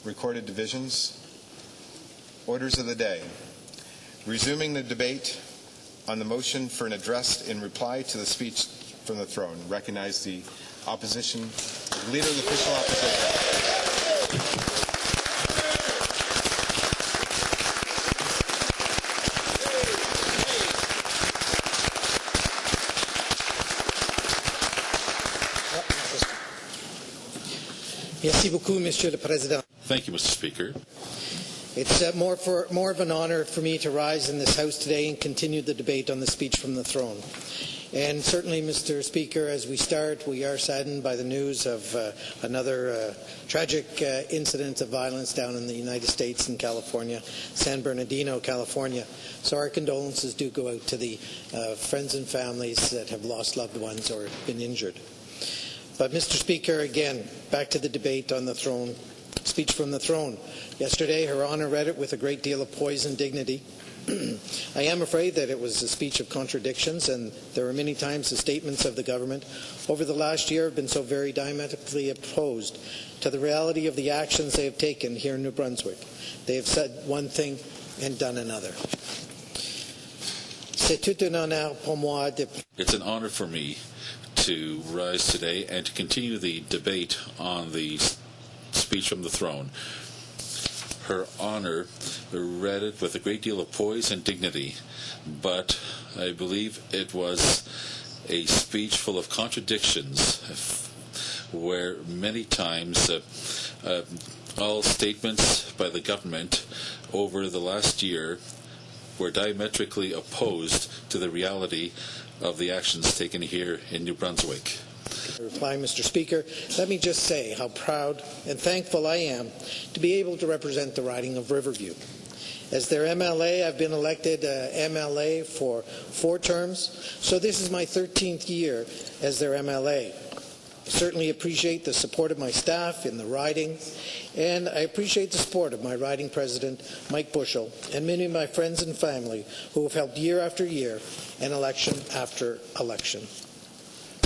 recorded divisions. Orders of the day. Resuming the debate on the motion for an address in reply to the speech from the throne. Recognize the opposition, the leader of the official opposition. Merci beaucoup, Monsieur le Président. Thank you, Mr. Speaker. It's more of an honor for me to rise in this House today and continue the debate on the speech from the throne. And certainly, Mr. Speaker, as we start, we are saddened by the news of another tragic incident of violence down in the United States in California, San Bernardino, California. So our condolences do go out to the friends and families that have lost loved ones or been injured. But, Mr. Speaker, again, back to the debate on the throne, speech from the throne. Yesterday, Her Honour read it with a great deal of poise and dignity. I am afraid that it was a speech of contradictions, and there are many times the statements of the government over the last year have been so very diametrically opposed to the reality of the actions they have taken here in New Brunswick. They have said one thing and done another. It's an honor for me to rise today and to continue the debate on the speech from the throne. Her Honour read it with a great deal of poise and dignity, but I believe it was a speech full of contradictions, where many times all statements by the government over the last year were diametrically opposed to the reality of the actions taken here in New Brunswick. Reply, Mr. Speaker, let me just say how proud and thankful I am to be able to represent the riding of Riverview. As their MLA, I've been elected MLA for 4 terms, so this is my 13th year as their MLA. I certainly appreciate the support of my staff in the riding, and I appreciate the support of my riding president, Mike Bushell, and many of my friends and family who have helped year after year and election after election.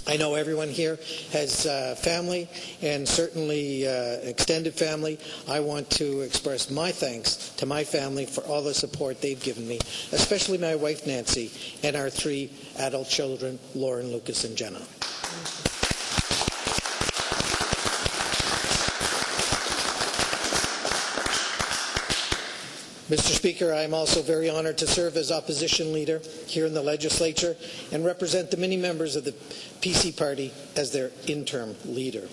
I know everyone here has family, and certainly extended family. I want to express my thanks to my family for all the support they've given me, especially my wife Nancy and our 3 adult children, Lauren, Lucas, and Jenna. Mr. Speaker, I am also very honoured to serve as opposition leader here in the legislature and represent the many members of the PC party as their interim leader.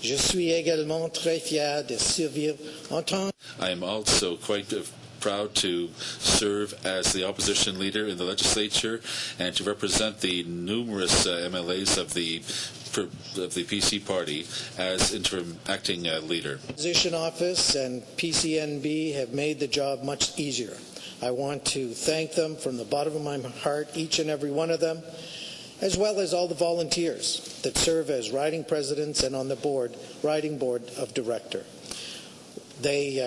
Je suis également très fier de servir en tant. I am also quite proud to serve as the opposition leader in the legislature and to represent the numerous MLAs of the PC party as interim acting leader. Opposition office and PCNB have made the job much easier. I want to thank them from the bottom of my heart, each and every one of them, as well as all the volunteers that serve as riding presidents and on the riding board of director. They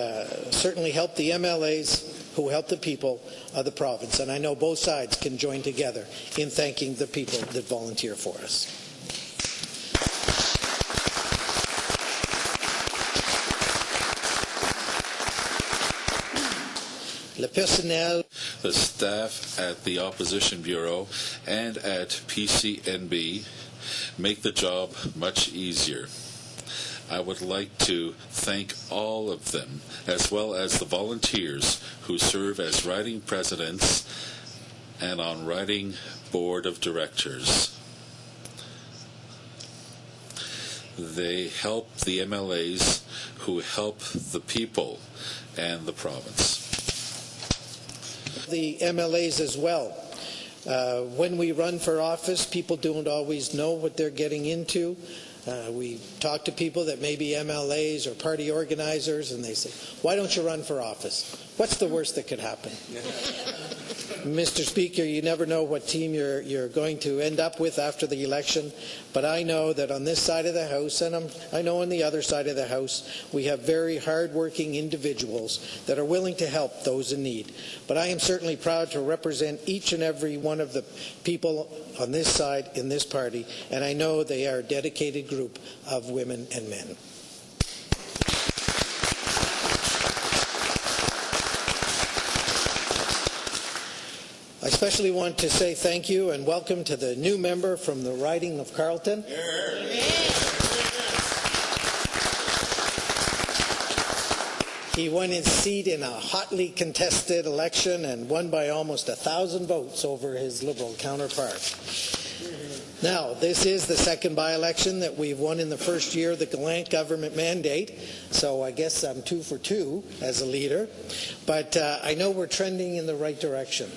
certainly help the MLAs who help the people of the province, and I know both sides can join together in thanking the people that volunteer for us. The staff at the Opposition Bureau and at PCNB make the job much easier. I would like to thank all of them, as well as the volunteers who serve as riding presidents and on riding board of directors. They help the MLAs who help the people and the province. The MLAs as well. When we run for office, people don't always know what they're getting into. We talk to people that may be MLAs or party organizers, and they say, why don't you run for office? What's the worst that could happen? Mr. Speaker, you never know what team you're going to end up with after the election, but I know that on this side of the House, and I know on the other side of the House, we have very hard-working individuals that are willing to help those in need. But I am certainly proud to represent each and every one of the people on this side in this party, and I know they are a dedicated group of women and men. especially want to say thank you and welcome to the new member from the riding of Carleton. He won his seat in a hotly contested election and won by almost 1,000 votes over his Liberal counterpart. Now, this is the second by-election that we've won in the first year of the Gallant government mandate, so I guess I'm 2 for 2 as a leader, but I know we're trending in the right direction.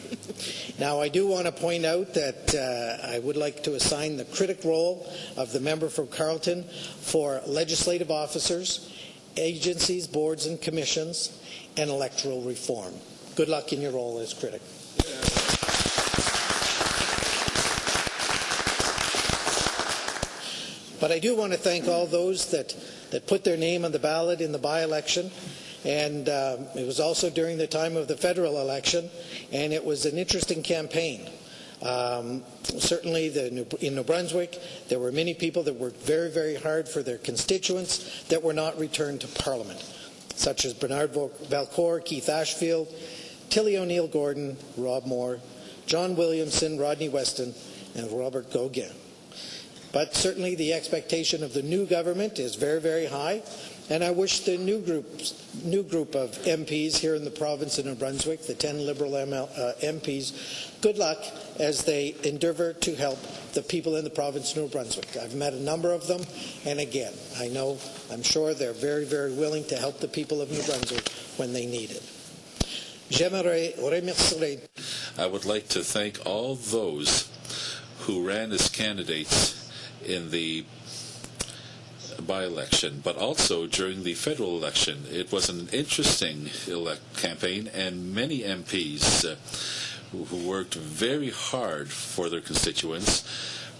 Now, I do want to point out that I would like to assign the critical role of the member from Carleton for legislative officers, agencies, boards and commissions, and electoral reform. Good luck in your role as critic. But I do want to thank all those that put their name on the ballot in the by-election. And it was also during the time of the federal election, and it was an interesting campaign. Certainly in New Brunswick, there were many people that worked very, very hard for their constituents that were not returned to Parliament, such as Bernard Valcourt, Keith Ashfield, Tilly O'Neill-Gordon, Rob Moore, John Williamson, Rodney Weston, and Robert Gauguin. But certainly the expectation of the new government is very, very high, and I wish the new group of MPs here in the province of New Brunswick, the 10 Liberal MPs, good luck as they endeavour to help the people in the province of New Brunswick. I've met a number of them, and again, I'm sure they're very, very willing to help the people of New Brunswick when they need it. I would like to thank all those who ran as candidates in the by-election, but also during the federal election. It was an interesting campaign, and many MPs who worked very hard for their constituents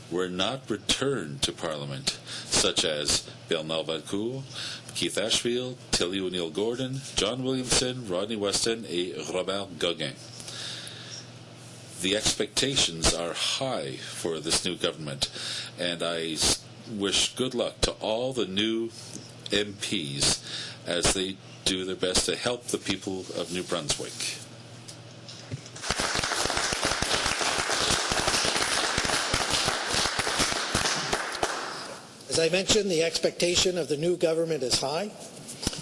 were not returned to Parliament, such as Bernard Valcourt, Keith Ashfield, Tilly O'Neill-Gordon, John Williamson, Rodney Weston, and Robert Gauguin. The expectations are high for this new government, and I wish good luck to all the new MPs as they do their best to help the people of New Brunswick. As I mentioned, the expectation of the new government is high,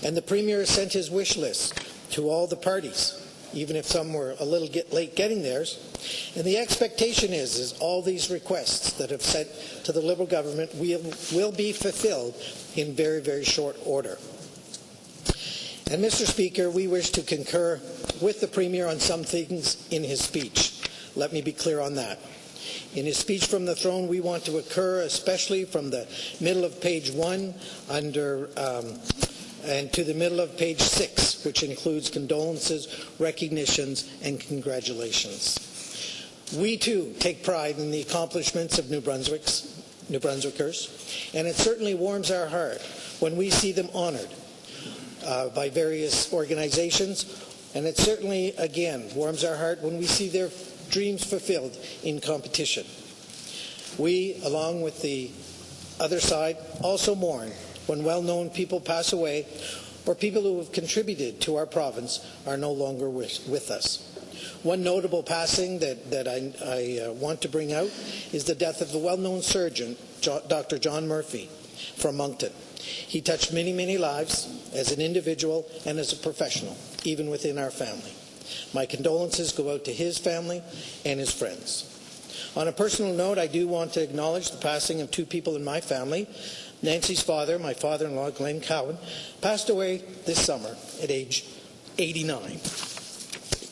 and the Premier sent his wish list to all the parties, even if some were a little late getting theirs. And the expectation is all these requests that have sent to the Liberal government will be fulfilled in very, very short order. And Mr. Speaker, we wish to concur with the Premier on some things in his speech. Let me be clear on that. In his speech from the throne, we want to occur especially from the middle of page 1 and to the middle of page 6, which includes condolences, recognitions, and congratulations. We, too, take pride in the accomplishments of New Brunswickers, and it certainly warms our heart when we see them honored by various organizations, and it certainly, again, warms our heart when we see their dreams fulfilled in competition. We, along with the other side, also mourn when well-known people pass away or people who have contributed to our province are no longer with us. One notable passing that I want to bring out is the death of the well-known surgeon, Dr. John Murphy, from Moncton. He touched many, many lives as an individual and as a professional, even within our family. My condolences go out to his family and his friends. On a personal note, I do want to acknowledge the passing of 2 people in my family. Nancy's father, my father-in-law, Glenn Cowan, passed away this summer at age 89.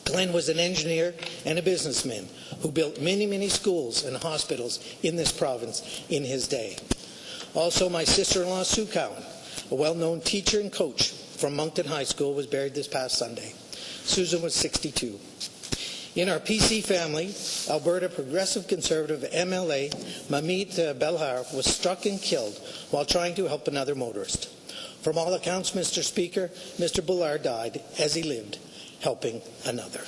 Glenn was an engineer and a businessman who built many, many schools and hospitals in this province in his day. Also, my sister-in-law, Sue Cowan, a well-known teacher and coach from Moncton High School, was buried this past Sunday. Susan was 62. In our PC family, Alberta Progressive Conservative MLA Mamit Belhar was struck and killed while trying to help another motorist. From all accounts, Mr. Speaker, Mr. Belhar died as he lived, helping another.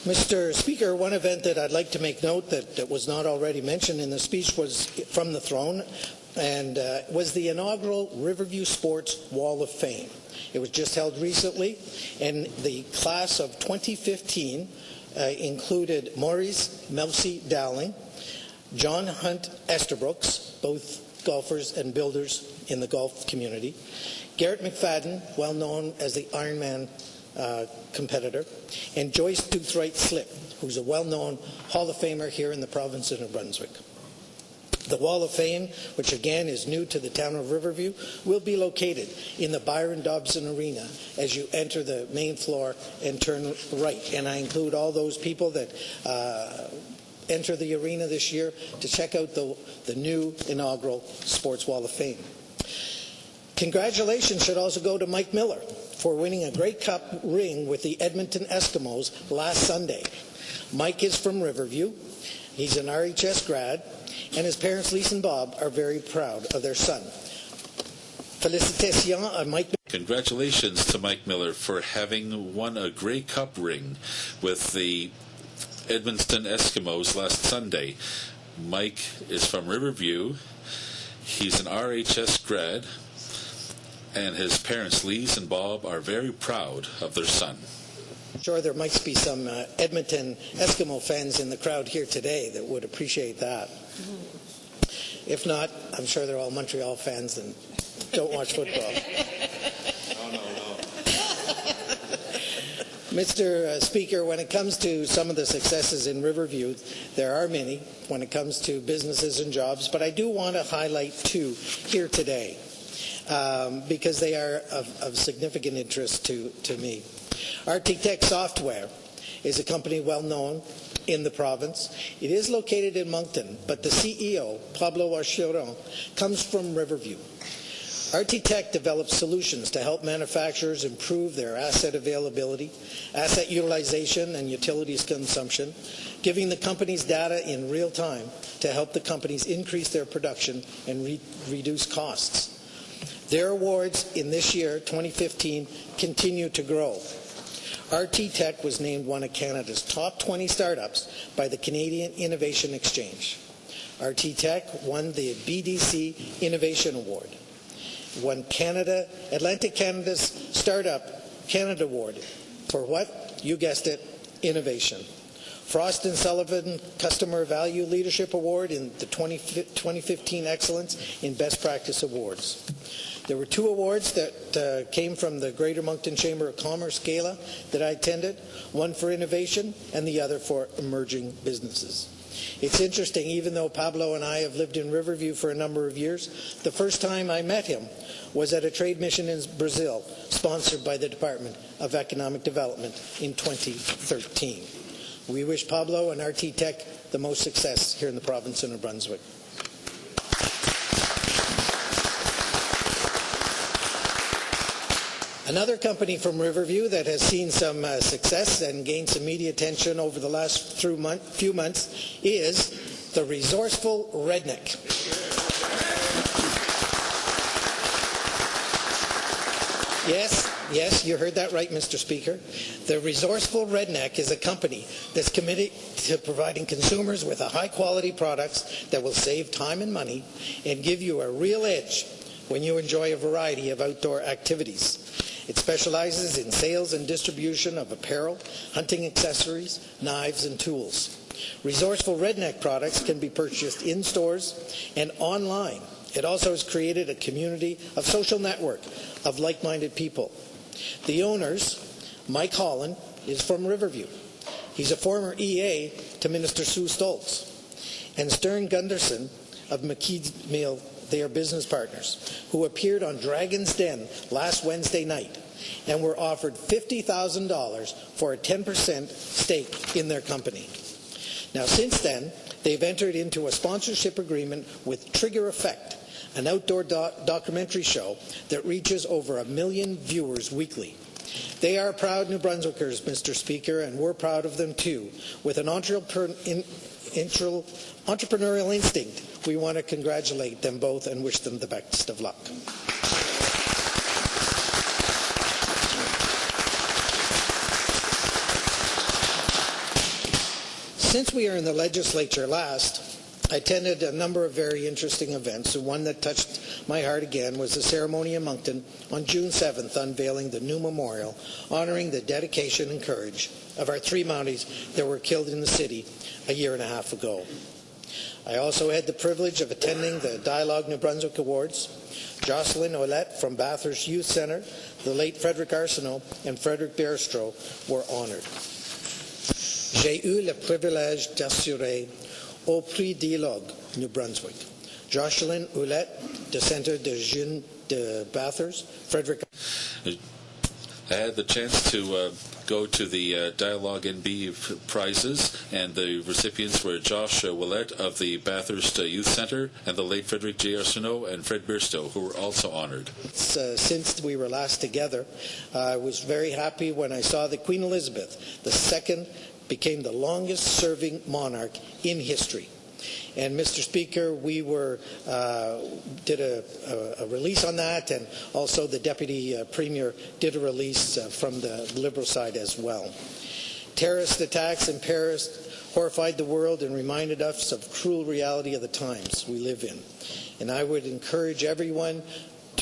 Mr. Speaker, one event that I'd like to make note that was not already mentioned in the speech was from the throne, and was the inaugural Riverview Sports Wall of Fame. It was just held recently, and the class of 2015 included Maurice Melcy Dowling, John Hunt Esterbrooks, both golfers and builders in the golf community, Garrett McFadden, well known as the Ironman competitor, and Joyce Doothright Slip, who's a well-known Hall of Famer here in the province of New Brunswick. The Wall of Fame, which again is new to the town of Riverview, will be located in the Byron Dobson Arena as you enter the main floor and turn right. And I include all those people that enter the arena this year to check out the new inaugural Sports Wall of Fame. Congratulations should also go to Mike Miller for winning a Grey Cup ring with the Edmonton Eskimos last Sunday. Mike is from Riverview. He's an RHS grad, and his parents, Lisa and Bob, are very proud of their son. Félicitations à Mike. Congratulations to Mike Miller for having won a Grey Cup ring with the Edmonton Eskimos last Sunday. Mike is from Riverview. He's an RHS grad, and his parents, Lise and Bob, are very proud of their son. Sure, there might be some Edmonton Eskimo fans in the crowd here today that would appreciate that. If not, I'm sure they're all Montreal fans and don't watch football. No. Mr. Speaker, when it comes to some of the successes in Riverview, there are many when it comes to businesses and jobs, but I do want to highlight two here today because they are of significant interest to me. RT-Tech Software is a company well known in the province. It is located in Moncton, but the CEO, Pablo Archiron, comes from Riverview. RT-Tech develops solutions to help manufacturers improve their asset availability, asset utilization, and utilities consumption, giving the companies data in real time to help the companies increase their production and reduce costs. Their awards in this year, 2015, continue to grow. RT-Tech was named one of Canada's top 20 startups by the Canadian Innovation Exchange. RT-Tech won the BDC Innovation Award, won Atlantic Canada's Startup Canada Award for what? You guessed it, innovation. Frost & Sullivan Customer Value Leadership Award in the 2015 Excellence in Best Practice Awards. There were two awards that came from the Greater Moncton Chamber of Commerce Gala that I attended, one for innovation and the other for emerging businesses. It's interesting, even though Pablo and I have lived in Riverview for a number of years, the first time I met him was at a trade mission in Brazil, sponsored by the Department of Economic Development in 2013. We wish Pablo and RT-Tech the most success here in the province of New Brunswick. Another company from Riverview that has seen some success and gained some media attention over the last few months is the Resourceful Redneck. Yes, you heard that right, Mr. Speaker. The Resourceful Redneck is a company that's committed to providing consumers with high-quality products that will save time and money and give you a real edge when you enjoy a variety of outdoor activities. It specializes in sales and distribution of apparel, hunting accessories, knives, and tools. Resourceful Redneck products can be purchased in stores and online. It also has created a community of social network of like-minded people. The owners, Mike Holland, is from Riverview. He's a former EA to Minister Sue Stoltz. And Stern Gunderson of McKeed's Mill, they are business partners, who appeared on Dragon's Den last Wednesday night and were offered $50,000 for a 10% stake in their company. Now, since then, they've entered into a sponsorship agreement with Trigger Effect, an outdoor documentary show that reaches over 1 million viewers weekly. They are proud New Brunswickers, Mr. Speaker, and we're proud of them too. With an entrepreneurial instinct, we want to congratulate them both and wish them the best of luck. Since we are in the legislature last, I attended a number of very interesting events, and one that touched my heart again was the ceremony in Moncton on June 7th, unveiling the new memorial honoring the dedication and courage of our 3 Mounties that were killed in the city a year and a half ago. I also had the privilege of attending the Dialogue New Brunswick Awards. Jocelyn Ouellette from Bathurst Youth Centre, the late Frederick Arsenault, and Frederick Bairstow were honored. J'ai eu le privilège d'assurer au Prix Dialogue New Brunswick. Jocelyn Ouellette, de Centre de Jeunes de Bathurst, Frederick. I had the chance to go to the Dialogue NB prizes, and the recipients were Josh Ouellette of the Bathurst Youth Centre and the late Frederick J. Arsenault and Fred Bairstow, who were also honored. Since we were last together, I was very happy when I saw that Queen Elizabeth II became the longest-serving monarch in history. And Mr. Speaker, we did a release on that, and also the Deputy Premier did a release from the Liberal side as well. Terrorist attacks in Paris horrified the world and reminded us of cruel reality of the times we live in. And I would encourage everyone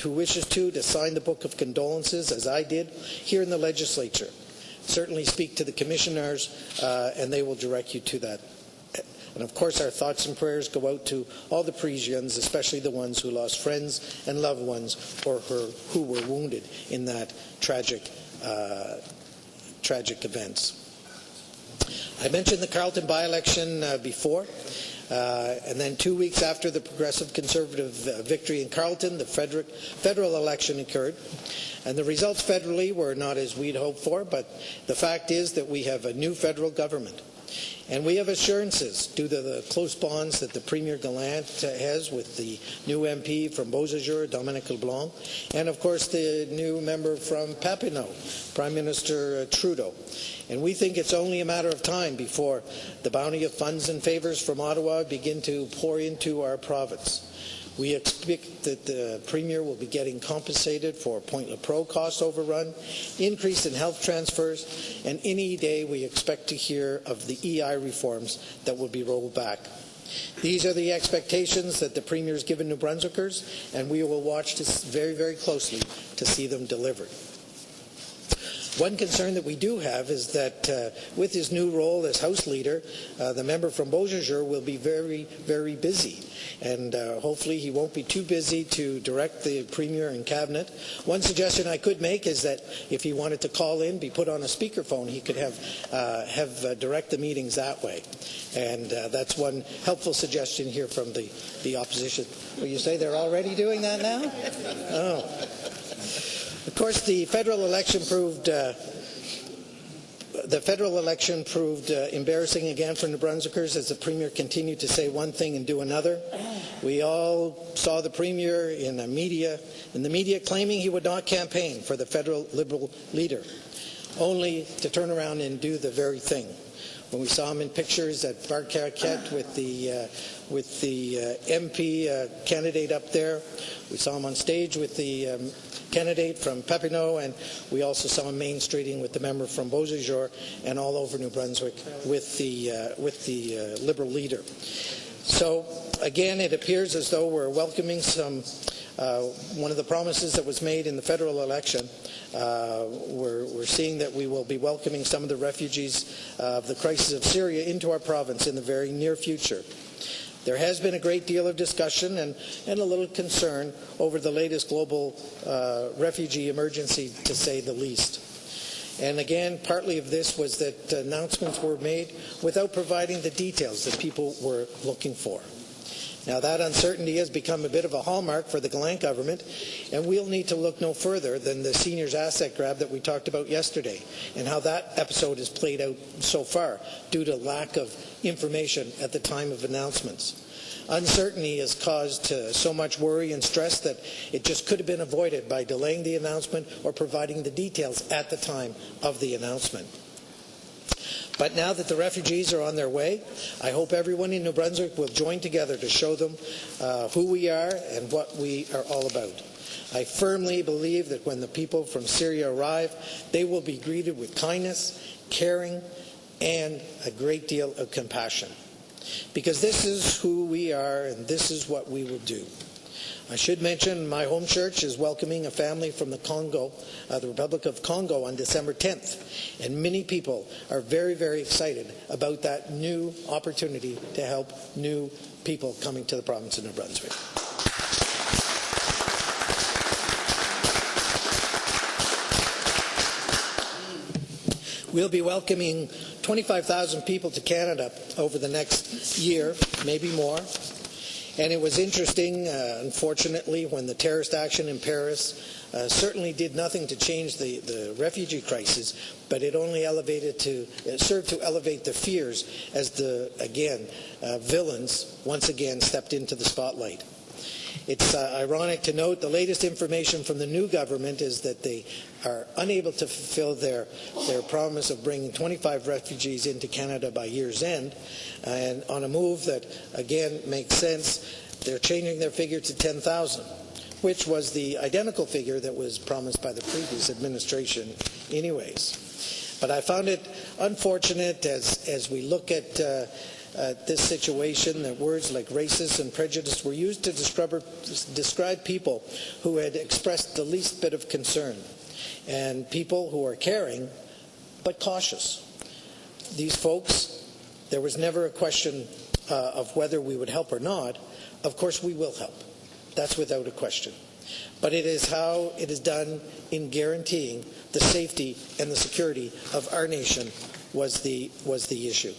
who wishes to sign the Book of Condolences, as I did, here in the Legislature. Certainly speak to the commissioners, and they will direct you to that. And of course, our thoughts and prayers go out to all the Parisians, especially the ones who lost friends and loved ones or who were wounded in that tragic events. I mentioned the Carleton by-election before. And then 2 weeks after the Progressive Conservative victory in Carleton, the federal election occurred. And the results federally were not as we'd hoped for, but the fact is that we have a new federal government. And we have assurances due to the close bonds that the Premier Gallant has with the new MP from Beausejour, Dominic LeBlanc, and of course the new member from Papineau, Prime Minister Trudeau. And we think it's only a matter of time before the bounty of funds and favors from Ottawa begin to pour into our province. We expect that the Premier will be getting compensated for Point Lepreau cost overrun, increase in health transfers, and any day we expect to hear of the EI reforms that will be rolled back. These are the expectations that the Premier has given New Brunswickers, and we will watch this very, very closely to see them delivered. One concern that we do have is that with his new role as House Leader, the member from Beausejour will be very, very busy. And hopefully he won't be too busy to direct the Premier and Cabinet. One suggestion I could make is that if he wanted to call in, be put on a speakerphone, he could have direct the meetings that way. And that's one helpful suggestion here from the opposition. Will you say they're already doing that now? Oh. Of course, the federal election proved embarrassing again for New Brunswickers as the Premier continued to say one thing and do another. We all saw the Premier in the media claiming he would not campaign for the federal Liberal leader, only to turn around and do the very thing. When we saw him in pictures at Bar Carquette with the MP candidate up there, we saw him on stage with the candidate from Papineau, and we also saw him Main Streeting with the member from Beausejour and all over New Brunswick with the Liberal leader. So again, it appears as though we're welcoming one of the promises that was made in the federal election. We're seeing that we will be welcoming some of the refugees of the crisis of Syria into our province in the very near future. There has been a great deal of discussion and a little concern over the latest global refugee emergency, to say the least. And again, partly of this was that announcements were made without providing the details that people were looking for. Now, that uncertainty has become a bit of a hallmark for the Gallant government, and we'll need to look no further than the seniors asset grab that we talked about yesterday and how that episode has played out so far due to lack of information at the time of announcements. Uncertainty has caused so much worry and stress that it just could have been avoided by delaying the announcement or providing the details at the time of the announcement. But now that the refugees are on their way, I hope everyone in New Brunswick will join together to show them who we are and what we are all about. I firmly believe that when the people from Syria arrive, they will be greeted with kindness, caring, and a great deal of compassion. because this is who we are and this is what we will do. I should mention my home church is welcoming a family from the Congo, the Republic of Congo, on December 10th. And many people are very, very excited about that new opportunity to help new people coming to the province of New Brunswick. We'll be welcoming 25,000 people to Canada over the next year, maybe more. And it was interesting, unfortunately, when the terrorist action in Paris certainly did nothing to change the refugee crisis, but it only served to elevate the fears as villains once again stepped into the spotlight. It's ironic to note the latest information from the new government is that they are unable to fulfill their promise of bringing 25 refugees into Canada by year's end. And on a move that, again, makes sense, they're changing their figure to 10,000, which was the identical figure that was promised by the previous administration anyways. But I found it unfortunate as we look at this situation that words like racist and prejudice were used to describe people who had expressed the least bit of concern, and people who are caring but cautious. These folks, there was never a question of whether we would help or not. Of course we will help. That's without a question. But it is how it is done in guaranteeing the safety and the security of our nation was the issue.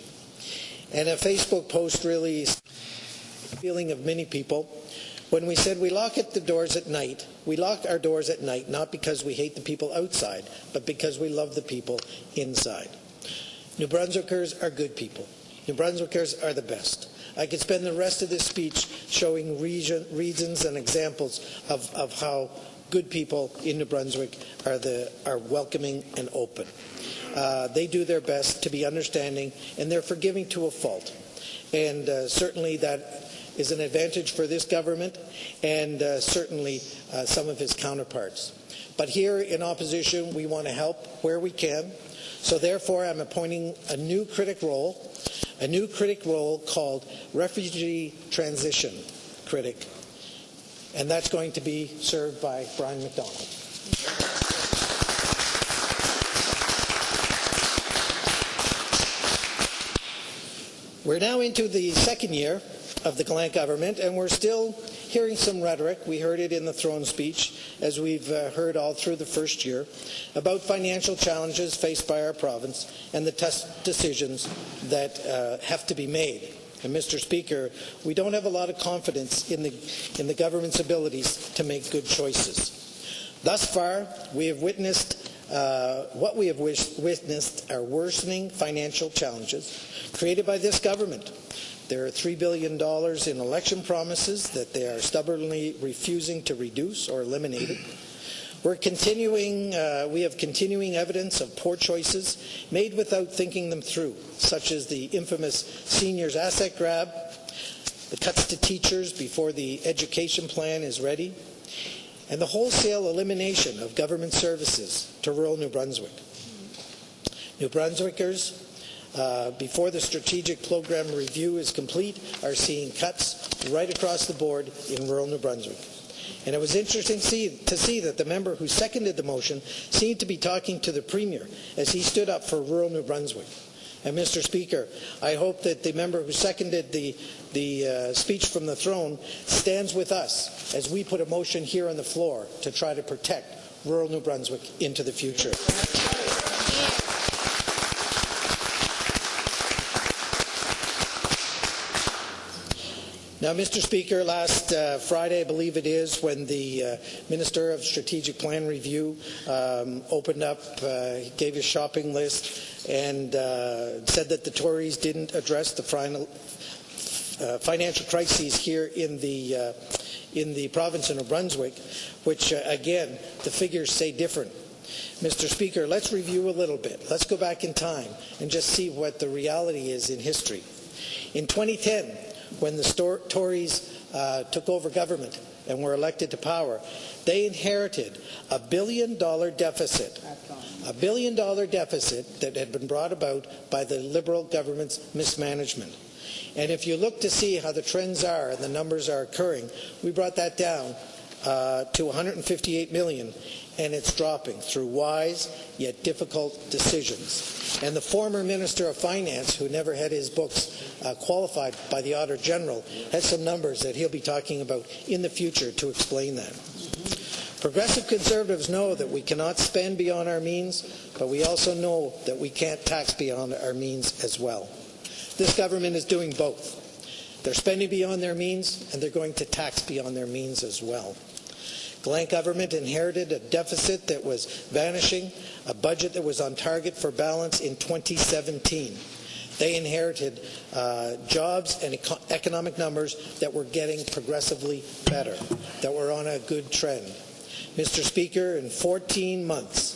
And a Facebook post really feeling of many people when we said we lock our doors at night, not because we hate the people outside, but because we love the people inside. New Brunswickers are good people. New Brunswickers are the best. I could spend the rest of this speech showing reasons and examples of how good people in New Brunswick are welcoming and open. They do their best to be understanding, and they're forgiving to a fault. And certainly that is an advantage for this government and certainly some of his counterparts. But here in opposition, we want to help where we can. So therefore, I'm appointing a new critic role called Refugee Transition Critic. And that's going to be served by Brian McDonald. We're now into the second year of the Gallant government, and we're still hearing some rhetoric. We heard it in the throne speech, as we've heard all through the first year, about financial challenges faced by our province and the tough decisions that have to be made. And Mr. Speaker, we don't have a lot of confidence in the government's abilities to make good choices. Thus far, we have witnessed are worsening financial challenges created by this government. There are $3 billion in election promises that they are stubbornly refusing to reduce or eliminate. We have continuing evidence of poor choices made without thinking them through, such as the infamous seniors asset grab, the cuts to teachers before the education plan is ready, and the wholesale elimination of government services to rural New Brunswick. New Brunswickers, before the strategic program review is complete, are seeing cuts right across the board in rural New Brunswick. And it was interesting to see that the member who seconded the motion seemed to be talking to the Premier as he stood up for rural New Brunswick. And Mr. Speaker, I hope that the member who seconded the speech from the throne stands with us as we put a motion here on the floor to try to protect rural New Brunswick into the future. Now, Mr. Speaker, last Friday, I believe it is, when the Minister of Strategic Plan Review opened up, he gave his shopping list and said that the Tories didn't address the financial crises here in the province of New Brunswick, which, again, the figures say different. Mr. Speaker, let's review a little bit. Let's go back in time and just see what the reality is in history. In 2010, when the Tories took over government and were elected to power, they inherited a $1 billion deficit. A $1 billion deficit that had been brought about by the Liberal government's mismanagement. And if you look to see how the trends are and the numbers are occurring, we brought that down to 158 million, and it's dropping through wise yet difficult decisions. And the former Minister of Finance, who never had his books qualified by the Auditor General, has some numbers that he'll be talking about in the future to explain that. Progressive Conservatives know that we cannot spend beyond our means, but we also know that we can't tax beyond our means as well. This government is doing both. They're spending beyond their means, and they're going to tax beyond their means as well. Glenn government inherited a deficit that was vanishing, a budget that was on target for balance in 2017. They inherited jobs and economic numbers that were getting progressively better, that were on a good trend. Mr. Speaker, in 14 months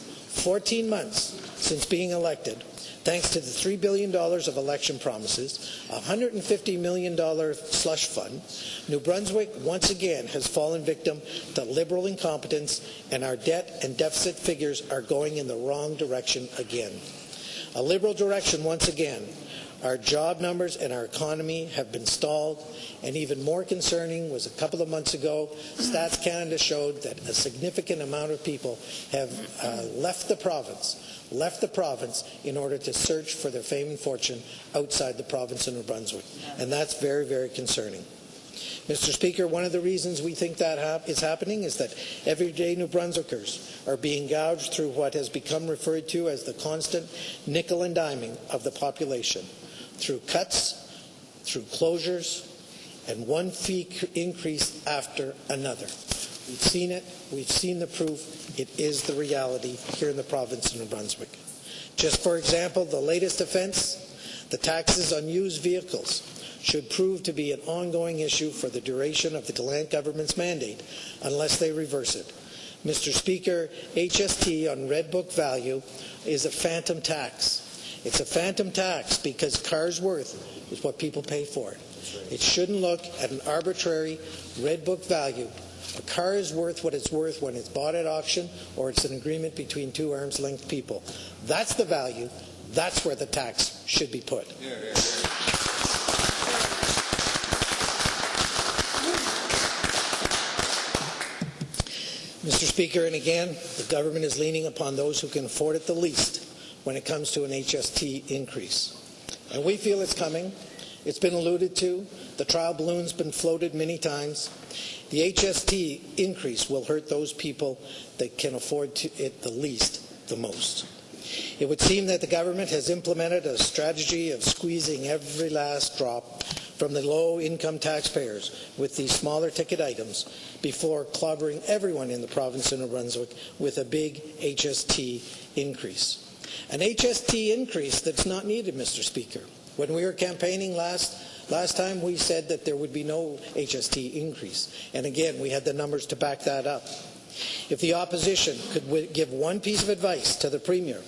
since being elected, thanks to the $3 billion of election promises, a $150 million slush fund, New Brunswick once again has fallen victim to Liberal incompetence, and our debt and deficit figures are going in the wrong direction again. A Liberal direction once again. Our job numbers and our economy have been stalled, and even more concerning was a couple of months ago, Stats Canada showed that a significant amount of people have left the province in order to search for their fame and fortune outside the province of New Brunswick. And that's very, very concerning. Mr. Speaker, one of the reasons we think that is happening is that everyday New Brunswickers are being gouged through what has become referred to as the constant nickel and diming of the population, through cuts, through closures, and one fee increase after another. We've seen it. We've seen the proof. It is the reality here in the province of New Brunswick. Just for example, the latest offense, the taxes on used vehicles, should prove to be an ongoing issue for the duration of the Gallant government's mandate unless they reverse it. Mr. Speaker, HST on Red Book value is a phantom tax. It's a phantom tax because car's worth is what people pay for it. It shouldn't look at an arbitrary Red Book value. A car is worth what it's worth when it's bought at auction or it's an agreement between two arm's-length people. That's the value. That's where the tax should be put. Mr. Speaker, and again, the government is leaning upon those who can afford it the least when it comes to an HST increase. And we feel it's coming. It's been alluded to. The trial balloon's been floated many times. The HST increase will hurt those people that can afford it the least, the most. It would seem that the government has implemented a strategy of squeezing every last drop from the low-income taxpayers with these smaller ticket items before clobbering everyone in the province of New Brunswick with a big HST increase. An HST increase that's not needed, Mr. Speaker. When we were campaigning last time, we said that there would be no HST increase. And again, we had the numbers to back that up. If the opposition could give one piece of advice to the Premier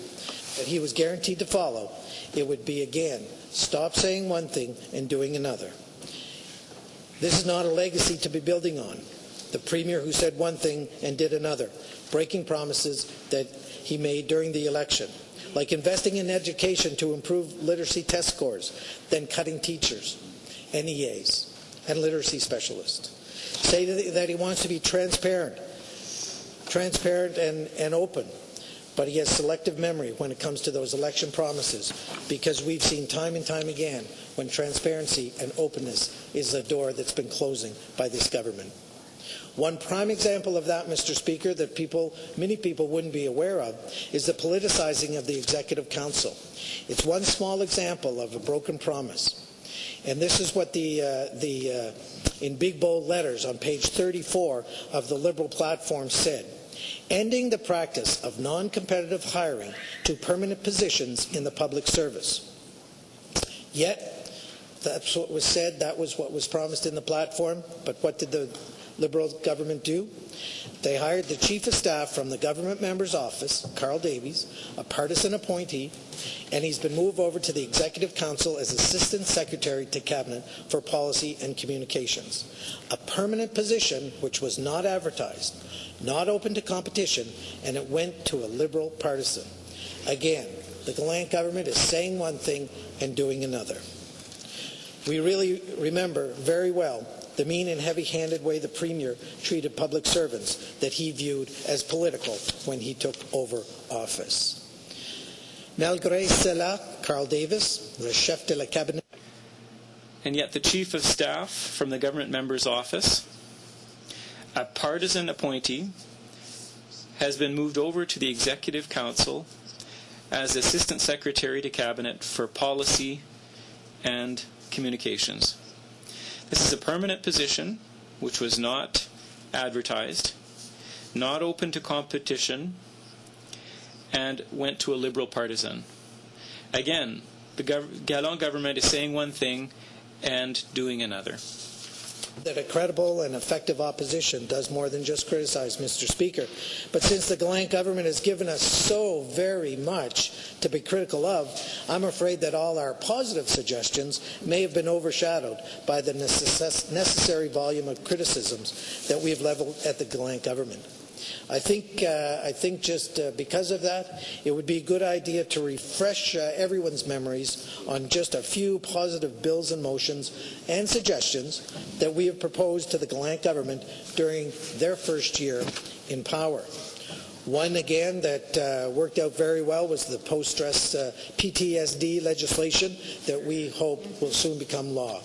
that he was guaranteed to follow, it would be, again, stop saying one thing and doing another. This is not a legacy to be building on. The Premier who said one thing and did another, breaking promises that he made during the election, like investing in education to improve literacy test scores, then cutting teachers, NEAs, and literacy specialists. Say that he wants to be transparent and open, but he has selective memory when it comes to those election promises, because we've seen time and time again when transparency and openness is a door that's been closing by this government. One prime example of that, Mr. Speaker, that many people wouldn't be aware of, is the politicizing of the Executive Council. It's one small example of a broken promise. And this is what in big bold letters on page 34 of the Liberal platform said: ending the practice of non-competitive hiring to permanent positions in the public service. Yet, that's what was said, that was what was promised in the platform, but what did the Liberal government do? They hired the Chief of Staff from the government member's office, Carl Davies, a partisan appointee, and he's been moved over to the Executive Council as Assistant Secretary to Cabinet for Policy and Communications. A permanent position which was not advertised, not open to competition, and it went to a Liberal partisan. Again, the Gallant government is saying one thing and doing another. We really remember very well the mean and heavy-handed way the Premier treated public servants that he viewed as political when he took over office. Malgré cela, Carl Davis, le chef de la cabinet, and yet the Chief of Staff from the government member's office, a partisan appointee, has been moved over to the Executive Council as Assistant Secretary to Cabinet for Policy and Communications. This is a permanent position which was not advertised, not open to competition, and went to a Liberal partisan. Again, the Gallant government is saying one thing and doing another. That a credible and effective opposition does more than just criticize, Mr. Speaker. But since the Gallant government has given us so very much to be critical of, I'm afraid that all our positive suggestions may have been overshadowed by the necessary volume of criticisms that we have leveled at the Gallant government. I think just because of that, it would be a good idea to refresh everyone's memories on just a few positive bills and motions and suggestions that we have proposed to the Gallant government during their first year in power. One, again, that worked out very well was the post-stress PTSD legislation that we hope will soon become law.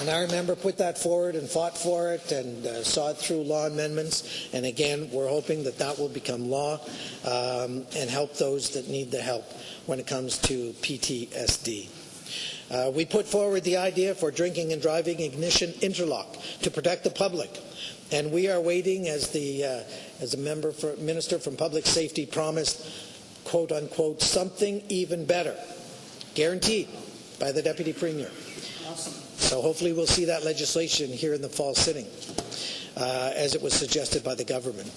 And our member put that forward and fought for it and saw it through law amendments. And again, we're hoping that that will become law and help those that need the help when it comes to PTSD. We put forward the idea for drinking and driving ignition interlock to protect the public. And we are waiting, as the Minister from Public Safety promised, quote unquote, something even better, guaranteed by the Deputy Premier. Awesome. So hopefully we'll see that legislation here in the fall sitting, as it was suggested by the government.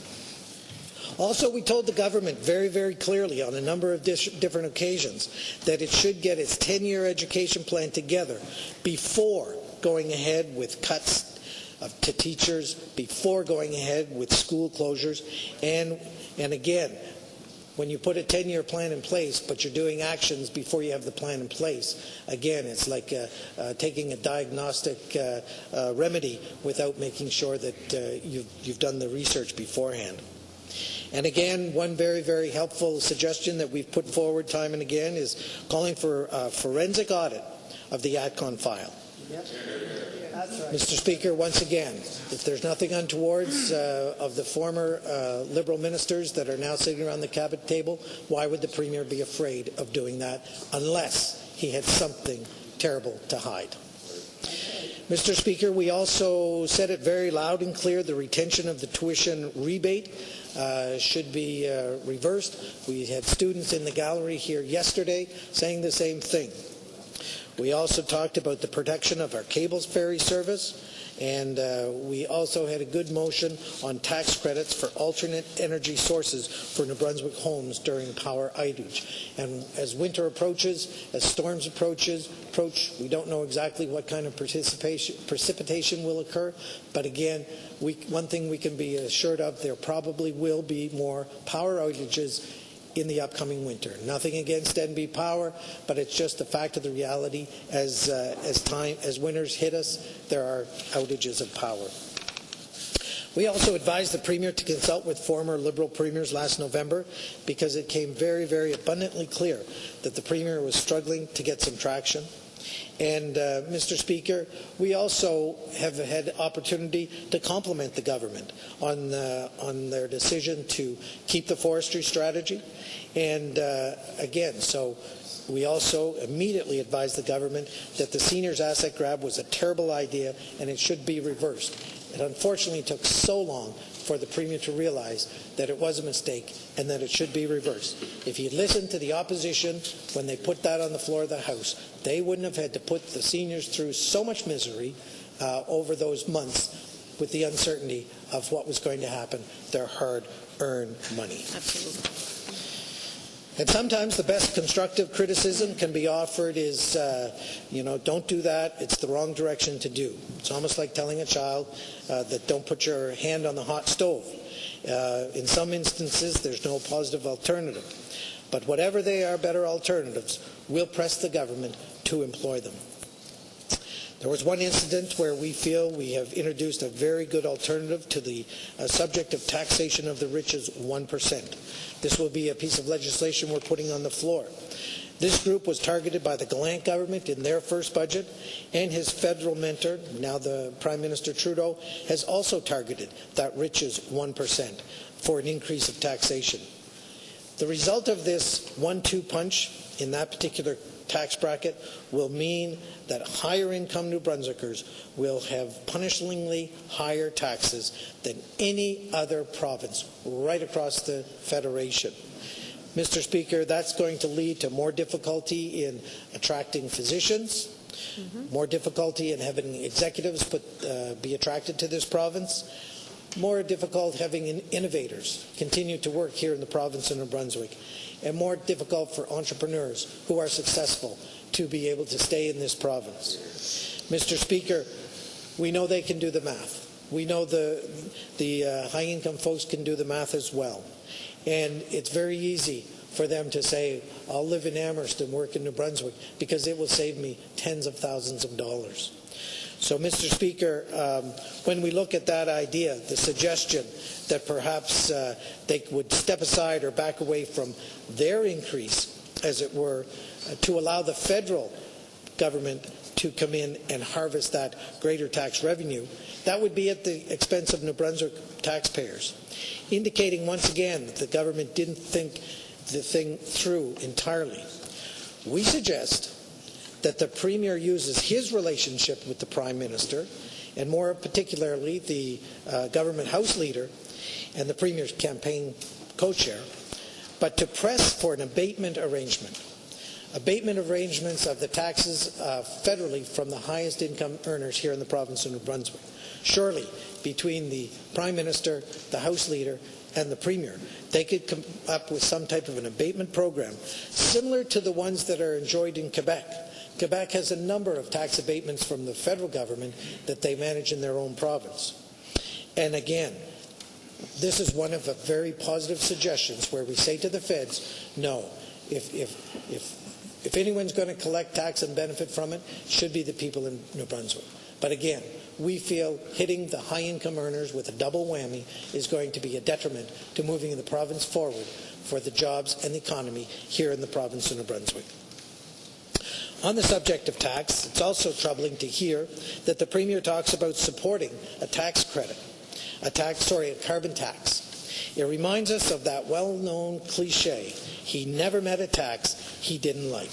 Also, we told the government very, very clearly on a number of different occasions that it should get its 10-year education plan together before going ahead with cuts to teachers, before going ahead with school closures. And again, when you put a 10-year plan in place, but you're doing actions before you have the plan in place, again, it's like taking a diagnostic remedy without making sure that you've done the research beforehand. And again, one very, very helpful suggestion that we've put forward time and again is calling for a forensic audit of the ATCON file. Yep. That's right. Mr. Speaker, once again, if there's nothing untowards of the former Liberal ministers that are now sitting around the cabinet table, why would the Premier be afraid of doing that unless he had something terrible to hide? Mr. Speaker, we also said it very loud and clear, the retention of the tuition rebate should be reversed. We had students in the gallery here yesterday saying the same thing. We also talked about the protection of our cables ferry service, and we also had a good motion on tax credits for alternate energy sources for New Brunswick homes during power outage. And as winter approaches, as storms approach, we don't know exactly what kind of precipitation will occur, but again, one thing we can be assured of, there probably will be more power outages in the upcoming winter. Nothing against NB Power, but it's just a fact of the reality. As winters hit us, there are outages of power. We also advised the Premier to consult with former Liberal Premiers last November because it came very, very abundantly clear that the Premier was struggling to get some traction. And, Mr. Speaker, we also have had opportunity to compliment the government on their decision to keep the forestry strategy. And, again, so we also immediately advised the government that the seniors asset grab was a terrible idea and it should be reversed. It unfortunately took so long for the Premier to realize that it was a mistake and that it should be reversed. If he'd listened to the opposition when they put that on the floor of the House, they wouldn't have had to put the seniors through so much misery over those months with the uncertainty of what was going to happen, their hard-earned money. Absolutely. And sometimes the best constructive criticism can be offered is, don't do that. It's the wrong direction to do. It's almost like telling a child that don't put your hand on the hot stove. In some instances, there's no positive alternative. But whatever they are, better alternatives, we'll press the government to employ them. There was one incident where we feel we have introduced a very good alternative to the subject of taxation of the rich's 1%. This will be a piece of legislation we're putting on the floor. This group was targeted by the Gallant government in their first budget, and his federal mentor, now the Prime Minister Trudeau, has also targeted that rich's 1% for an increase of taxation. The result of this 1-2 punch in that particular tax bracket will mean that higher income New Brunswickers will have punishingly higher taxes than any other province right across the Federation. Mr. Speaker, that's going to lead to more difficulty in attracting physicians, more difficulty in having executives be attracted to this province, more difficult having innovators continue to work here in the province of New Brunswick, and more difficult for entrepreneurs who are successful to be able to stay in this province. Mr. Speaker, we know they can do the math. We know the high-income folks can do the math as well. And it's very easy for them to say, I'll live in Amherst and work in New Brunswick because it will save me tens of thousands of dollars. So, Mr. Speaker, when we look at that idea, the suggestion that perhaps they would step aside or back away from their increase, as it were, to allow the federal government to come in and harvest that greater tax revenue, that would be at the expense of New Brunswick taxpayers, indicating once again that the government didn't think the thing through entirely. We suggest that the Premier uses his relationship with the Prime Minister, and more particularly the government House Leader and the Premier's campaign co-chair, but to press for an abatement arrangement. Abatement arrangements of the taxes federally from the highest income earners here in the province of New Brunswick. Surely, between the Prime Minister, the House Leader, and the Premier, they could come up with some type of an abatement program similar to the ones that are enjoyed in Quebec. Quebec has a number of tax abatements from the federal government that they manage in their own province. And again, this is one of the very positive suggestions where we say to the feds, no, if anyone's going to collect tax and benefit from it, it should be the people in New Brunswick. But again, we feel hitting the high-income earners with a double whammy is going to be a detriment to moving the province forward for the jobs and the economy here in the province of New Brunswick. On the subject of tax, it's also troubling to hear that the Premier talks about supporting a tax credit, a carbon tax. It reminds us of that well-known cliche, he never met a tax he didn't like.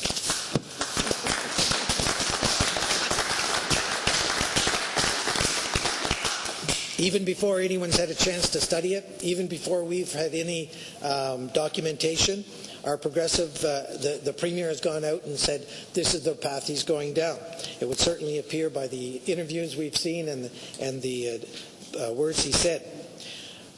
Even before anyone's had a chance to study it, even before we've had any documentation, our progressive, the Premier has gone out and said this is the path he's going down. It would certainly appear by the interviews we've seen and the words he said.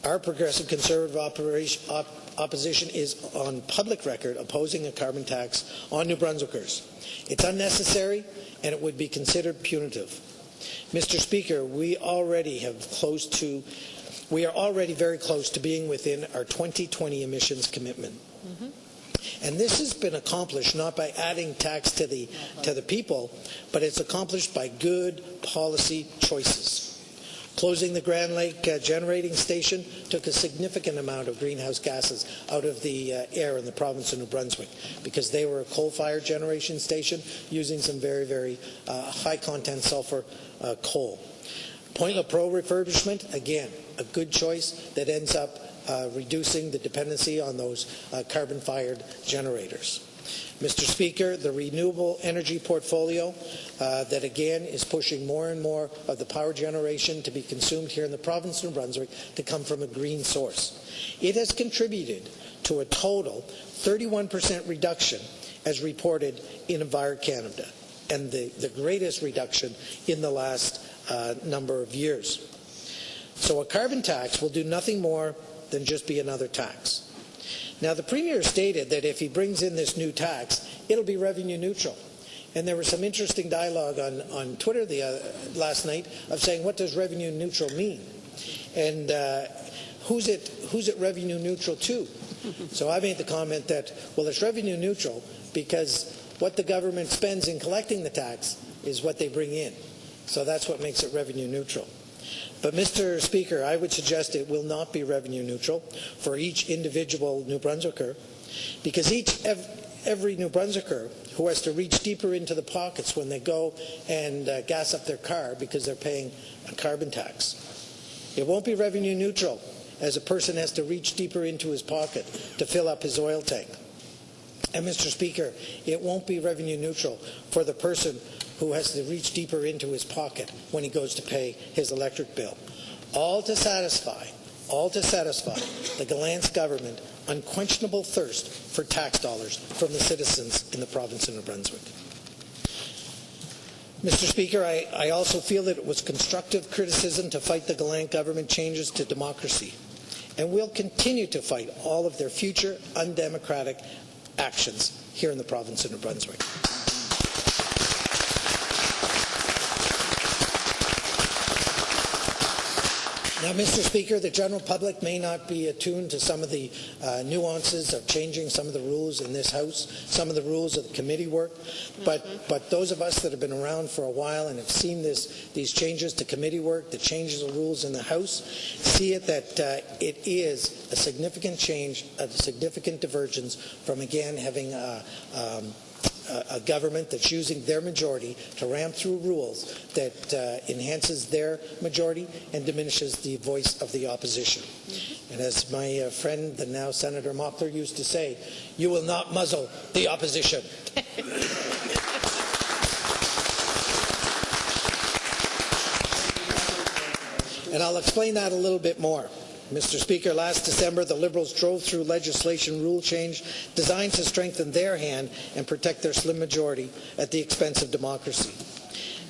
Our progressive conservative opposition is on public record opposing a carbon tax on New Brunswickers. It's unnecessary and it would be considered punitive. Mr. Speaker, we are already very close to being within our 2020 emissions commitment. And this has been accomplished not by adding tax to the people, but it's accomplished by good policy choices. Closing the Grand Lake generating station took a significant amount of greenhouse gases out of the air in the province of New Brunswick because they were a coal-fired generation station using some very, very high-content sulfur coal. Point La Pro refurbishment, again, a good choice that ends up reducing the dependency on those carbon-fired generators. Mr. Speaker, the renewable energy portfolio that again is pushing more and more of the power generation to be consumed here in the province of New Brunswick to come from a green source. It has contributed to a total 31% reduction as reported in Enviro Canada, and the greatest reduction in the last number of years. So a carbon tax will do nothing more than just be another tax. Now, the Premier stated that if he brings in this new tax, it'll be revenue neutral. And there was some interesting dialogue on Twitter last night of saying, what does revenue neutral mean? And who's it revenue neutral to? So I made the comment that, well, it's revenue neutral because what the government spends in collecting the tax is what they bring in. So that's what makes it revenue neutral. But, Mr. Speaker, I would suggest it will not be revenue neutral for each individual New Brunswicker, because every New Brunswicker who has to reach deeper into the pockets when they go and gas up their car because they're paying a carbon tax. It won't be revenue neutral as a person has to reach deeper into his pocket to fill up his oil tank. And, Mr. Speaker, it won't be revenue neutral for the person who has to reach deeper into his pocket when he goes to pay his electric bill. All to satisfy the Gallant government unquenchable thirst for tax dollars from the citizens in the province of New Brunswick. Mr. Speaker, I also feel that it was constructive criticism to fight the Gallant government changes to democracy, and we'll continue to fight all of their future undemocratic actions here in the province of New Brunswick. Now, Mr. Speaker, the general public may not be attuned to some of the nuances of changing some of the rules in this House, some of the rules of the committee work, but those of us that have been around for a while and have seen these changes to committee work, the changes of rules in the House, see it that it is a significant change, a significant divergence from, again, having a government that's using their majority to ram through rules that enhances their majority and diminishes the voice of the opposition. And as my friend, the now Senator Mockler, used to say, you will not muzzle the opposition. And I'll explain that a little bit more. Mr. Speaker, last December, the Liberals drove through legislation rule change designed to strengthen their hand and protect their slim majority at the expense of democracy.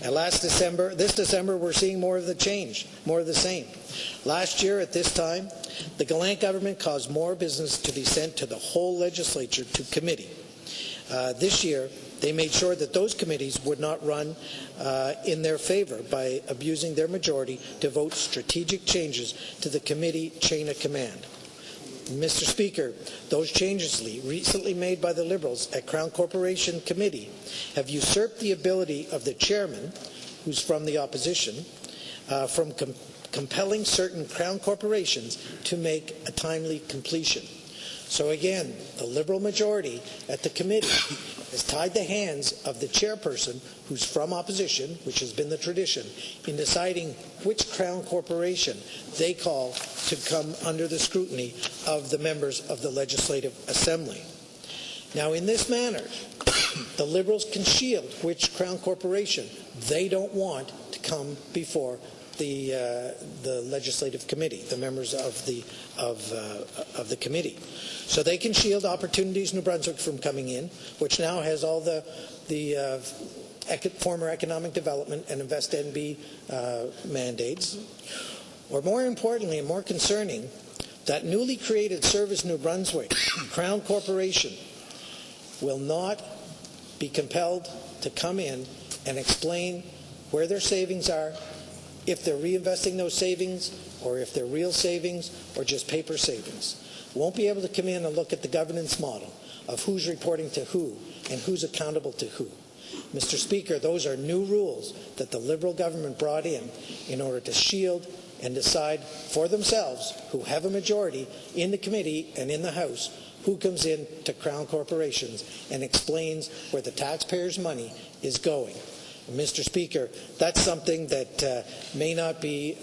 And this December, we're seeing more of the change, more of the same. Last year at this time, the Gallant government caused more business to be sent to the whole legislature to committee. This year, they made sure that those committees would not run in their favor by abusing their majority to vote strategic changes to the committee chain of command. Mr. Speaker, those changes recently made by the Liberals at Crown Corporation Committee have usurped the ability of the chairman, who's from the opposition, from compelling certain Crown corporations to make a timely completion. So again, the Liberal majority at the committee has tied the hands of the chairperson, who's from opposition, which has been the tradition, in deciding which Crown corporation they call to come under the scrutiny of the members of the Legislative Assembly. Now, in this manner, the Liberals can shield which Crown corporation they don't want to come before the Legislative Committee, the members of the committee. So they can shield Opportunities New Brunswick from coming in, which now has all the former economic development and Invest NB mandates. Or more importantly and more concerning, that newly created Service New Brunswick Crown Corporation will not be compelled to come in and explain where their savings are, if they're reinvesting those savings, or if they're real savings, or just paper savings. Won't be able to come in and look at the governance model of who's reporting to who and who's accountable to who. Mr. Speaker, those are new rules that the Liberal government brought in order to shield and decide for themselves, who have a majority in the committee and in the House, who comes in to Crown corporations and explains where the taxpayers' money is going. Mr. Speaker, that's something that may not be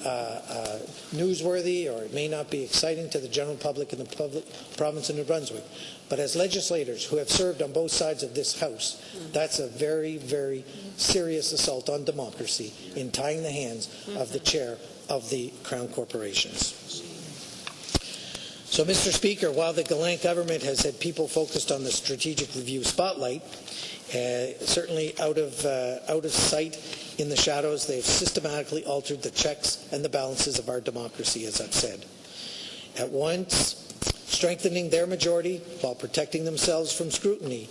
newsworthy, or it may not be exciting to the general public in the province of New Brunswick. But as legislators who have served on both sides of this House, that's a very, very serious assault on democracy in tying the hands of the chair of the Crown corporations. So, Mr. Speaker, while the Gallant government has had people focused on the strategic review spotlight, certainly out of sight in the shadows, they've systematically altered the checks and the balances of our democracy, as I've said. At once, strengthening their majority while protecting themselves from scrutiny,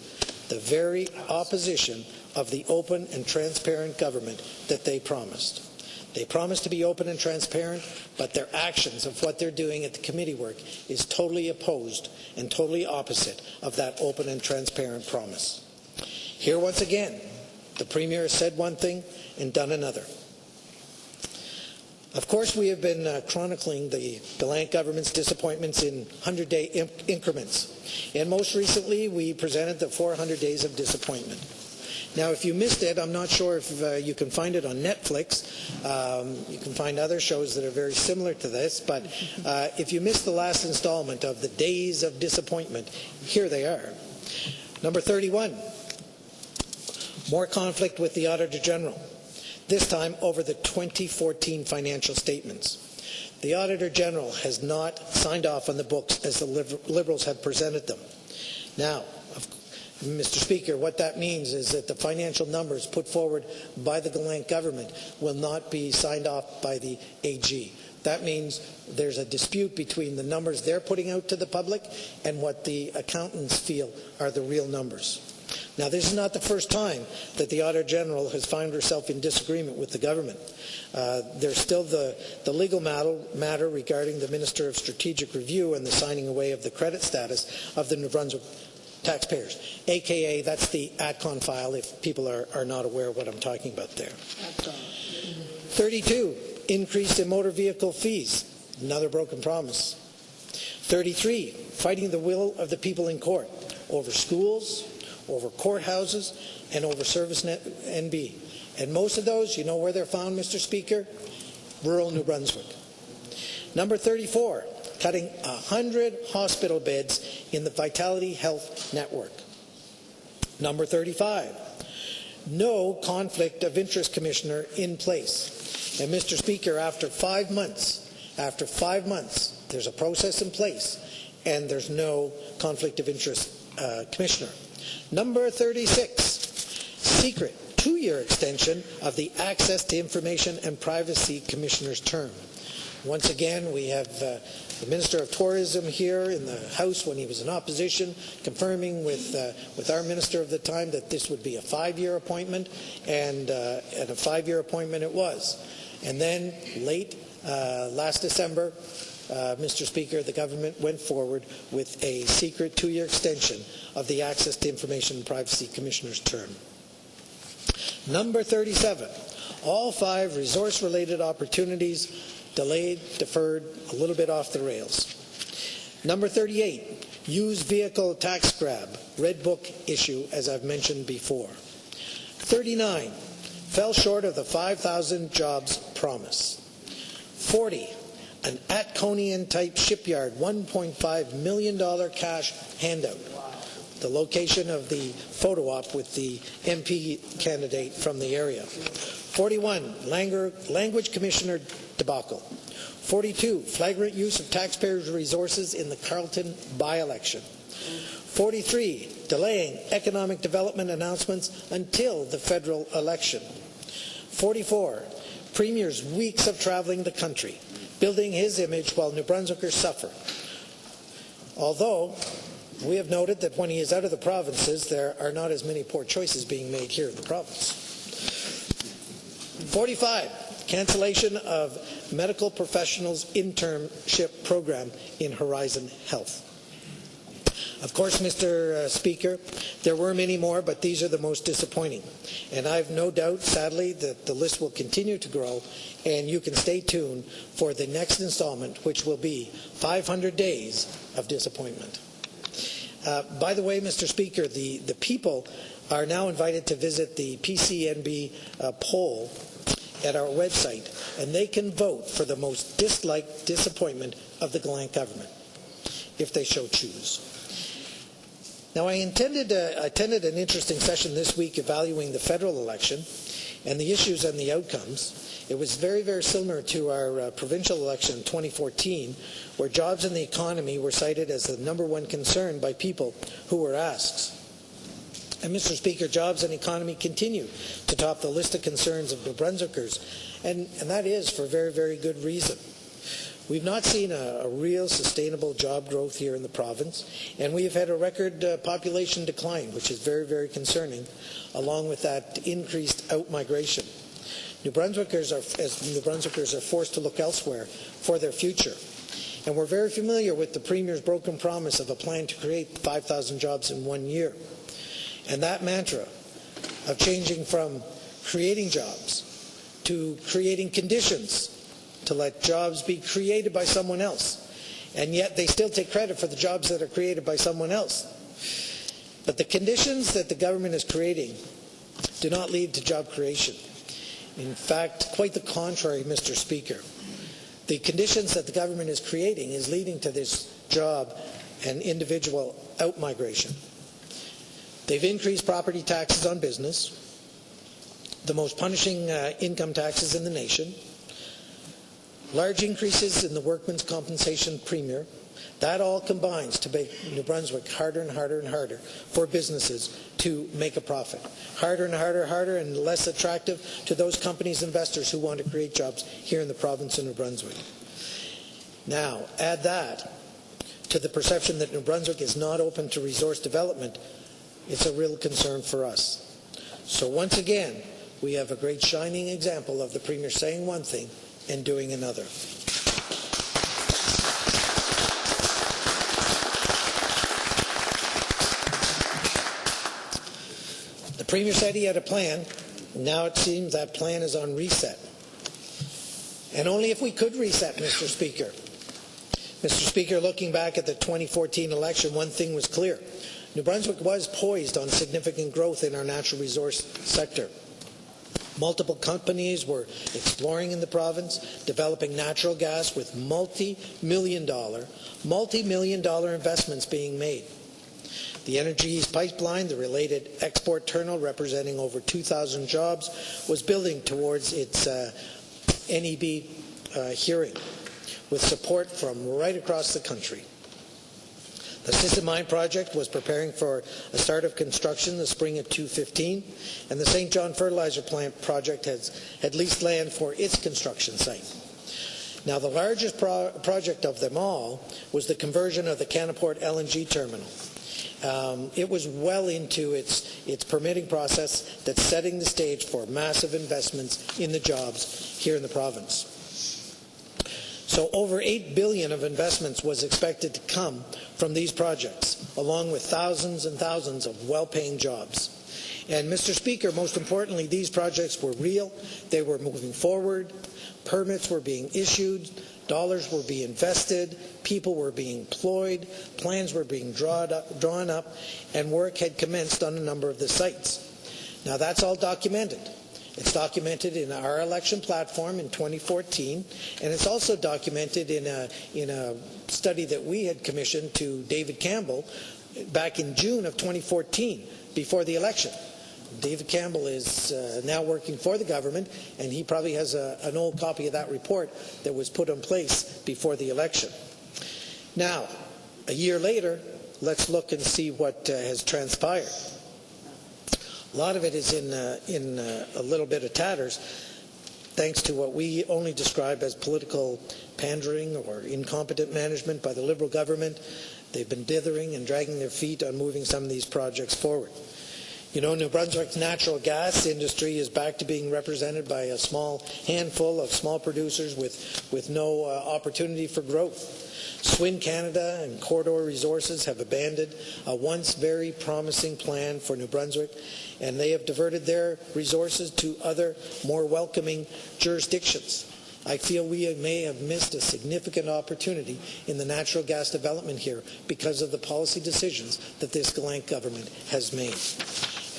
the very opposition of the open and transparent government that they promised. They promised to be open and transparent, but their actions of what they're doing at the committee work is totally opposed and totally opposite of that open and transparent promise. Here once again, the Premier has said one thing and done another. Of course, we have been chronicling the Gallant government's disappointments in 100-day increments. And most recently, we presented the 400 days of disappointment. Now, if you missed it, I'm not sure if you can find it on Netflix. You can find other shows that are very similar to this. But if you missed the last installment of the Days of Disappointment, here they are. Number 31, more conflict with the Auditor General. This time over the 2014 financial statements. The Auditor General has not signed off on the books as the Liberals have presented them. Now, Mr. Speaker, what that means is that the financial numbers put forward by the Gallant government will not be signed off by the AG. That means there's a dispute between the numbers they're putting out to the public and what the accountants feel are the real numbers. Now, this is not the first time that the Auditor General has found herself in disagreement with the government. There's still the legal matter regarding the Minister of Strategic Review and the signing away of the credit status of the New Brunswick taxpayers, a.k.a. that's the ATCON file, if people are not aware of what I'm talking about there. 32, increase in motor vehicle fees, another broken promise. 33, fighting the will of the people in court over schools, over courthouses, and over Service NB. And most of those, you know where they're found, Mr. Speaker? Rural New Brunswick. Number 34, cutting 100 hospital beds in the Vitality Health Network. Number 35, no conflict of interest commissioner in place. And Mr. Speaker, after 5 months, there's a process in place and there's no conflict of interest commissioner. Number 36, secret 2-year extension of the Access to Information and Privacy Commissioner's term. Once again, we have the Minister of Tourism here in the House when he was in opposition, confirming with our Minister of the time that this would be a 5-year appointment, and a 5-year appointment it was. And then late last December, Mr. Speaker, the government went forward with a secret 2-year extension of the Access to Information and Privacy Commissioner's term. Number 37, all 5 resource-related opportunities delayed, deferred, a little bit off the rails. Number 38, used vehicle tax grab, Red Book issue, as I've mentioned before. 39, fell short of the 5,000 jobs promise. 40, an Atconian-type shipyard $1.5 million cash handout. The location of the photo op with the MP candidate from the area. 41, language commissioner debacle. 42, flagrant use of taxpayers' resources in the Carleton by-election. 43, delaying economic development announcements until the federal election. 44, Premier's weeks of traveling the country, building his image while New Brunswickers suffer. Although we have noted that when he is out of the provinces, there are not as many poor choices being made here in the province. 45, cancellation of medical professionals internship program in Horizon Health. Of course, Mr. Speaker, there were many more, but these are the most disappointing. And I have no doubt, sadly, that the list will continue to grow, and you can stay tuned for the next installment, which will be 500 days of disappointment. By the way, Mr. Speaker, the people are now invited to visit the PCNB poll at our website, and they can vote for the most disliked disappointment of the Gallant government, if they so choose. Now, I attended an interesting session this week evaluating the federal election and the issues and the outcomes. It was very, very similar to our provincial election in 2014, where jobs and the economy were cited as the #1 concern by people who were asked. And Mr. Speaker, jobs and economy continue to top the list of concerns of New Brunswickers, and that is for very, very good reason. We've not seen a real sustainable job growth here in the province, and we have had a record population decline, which is very, very concerning, along with that increased out-migration. New Brunswickers are forced to look elsewhere for their future. And we're very familiar with the Premier's broken promise of a plan to create 5,000 jobs in 1 year. And that mantra of changing from creating jobs to creating conditions to let jobs be created by someone else. And yet they still take credit for the jobs that are created by someone else. But the conditions that the government is creating do not lead to job creation. In fact, quite the contrary, Mr. Speaker. The conditions that the government is creating is leading to this job and individual out-migration. They've increased property taxes on business, the most punishing income taxes in the nation, large increases in the workmen's compensation premium. That all combines to make New Brunswick harder and harder and harder for businesses to make a profit. Harder and harder and less attractive to those companies, investors who want to create jobs here in the province of New Brunswick. Now, add that to the perception that New Brunswick is not open to resource development. It's a real concern for us. So once again, we have a great shining example of the Premier saying one thing and doing another. The Premier said he had a plan. Now it seems that plan is on reset. And only if we could reset, Mr. Speaker. Mr. Speaker, looking back at the 2014 election, one thing was clear. New Brunswick was poised on significant growth in our natural resource sector. Multiple companies were exploring in the province, developing natural gas with multi-million dollar investments being made. The Energy East pipeline, the related export terminal representing over 2,000 jobs, was building towards its NEB hearing with support from right across the country. The Sisson Mine project was preparing for a start of construction the spring of 2015, and the St. John Fertilizer Plant project had leased land for its construction site. Now, the largest project of them all was the conversion of the Canaport LNG terminal. It was well into its permitting process that's setting the stage for massive investments in the jobs here in the province. So over $8 billion of investments was expected to come from these projects, along with thousands and thousands of well-paying jobs. And Mr. Speaker, most importantly, these projects were real. They were moving forward. Permits were being issued. Dollars were being invested. People were being employed. Plans were being drawn up. And work had commenced on a number of the sites. Now, that's all documented. It's documented in our election platform in 2014, and it's also documented in a study that we had commissioned to David Campbell back in June of 2014, before the election. David Campbell is now working for the government, and he probably has an old copy of that report that was put in place before the election. Now, a year later, let's look and see what has transpired. A lot of it is in a little bit of tatters, thanks to what we only describe as political pandering or incompetent management by the Liberal government. They've been dithering and dragging their feet on moving some of these projects forward. You know, New Brunswick's natural gas industry is back to being represented by a small handful of small producers with no opportunity for growth. Swin Canada and Corridor Resources have abandoned a once very promising plan for New Brunswick, and they have diverted their resources to other, more welcoming jurisdictions. I feel we may have missed a significant opportunity in the natural gas development here because of the policy decisions that this Gallant government has made.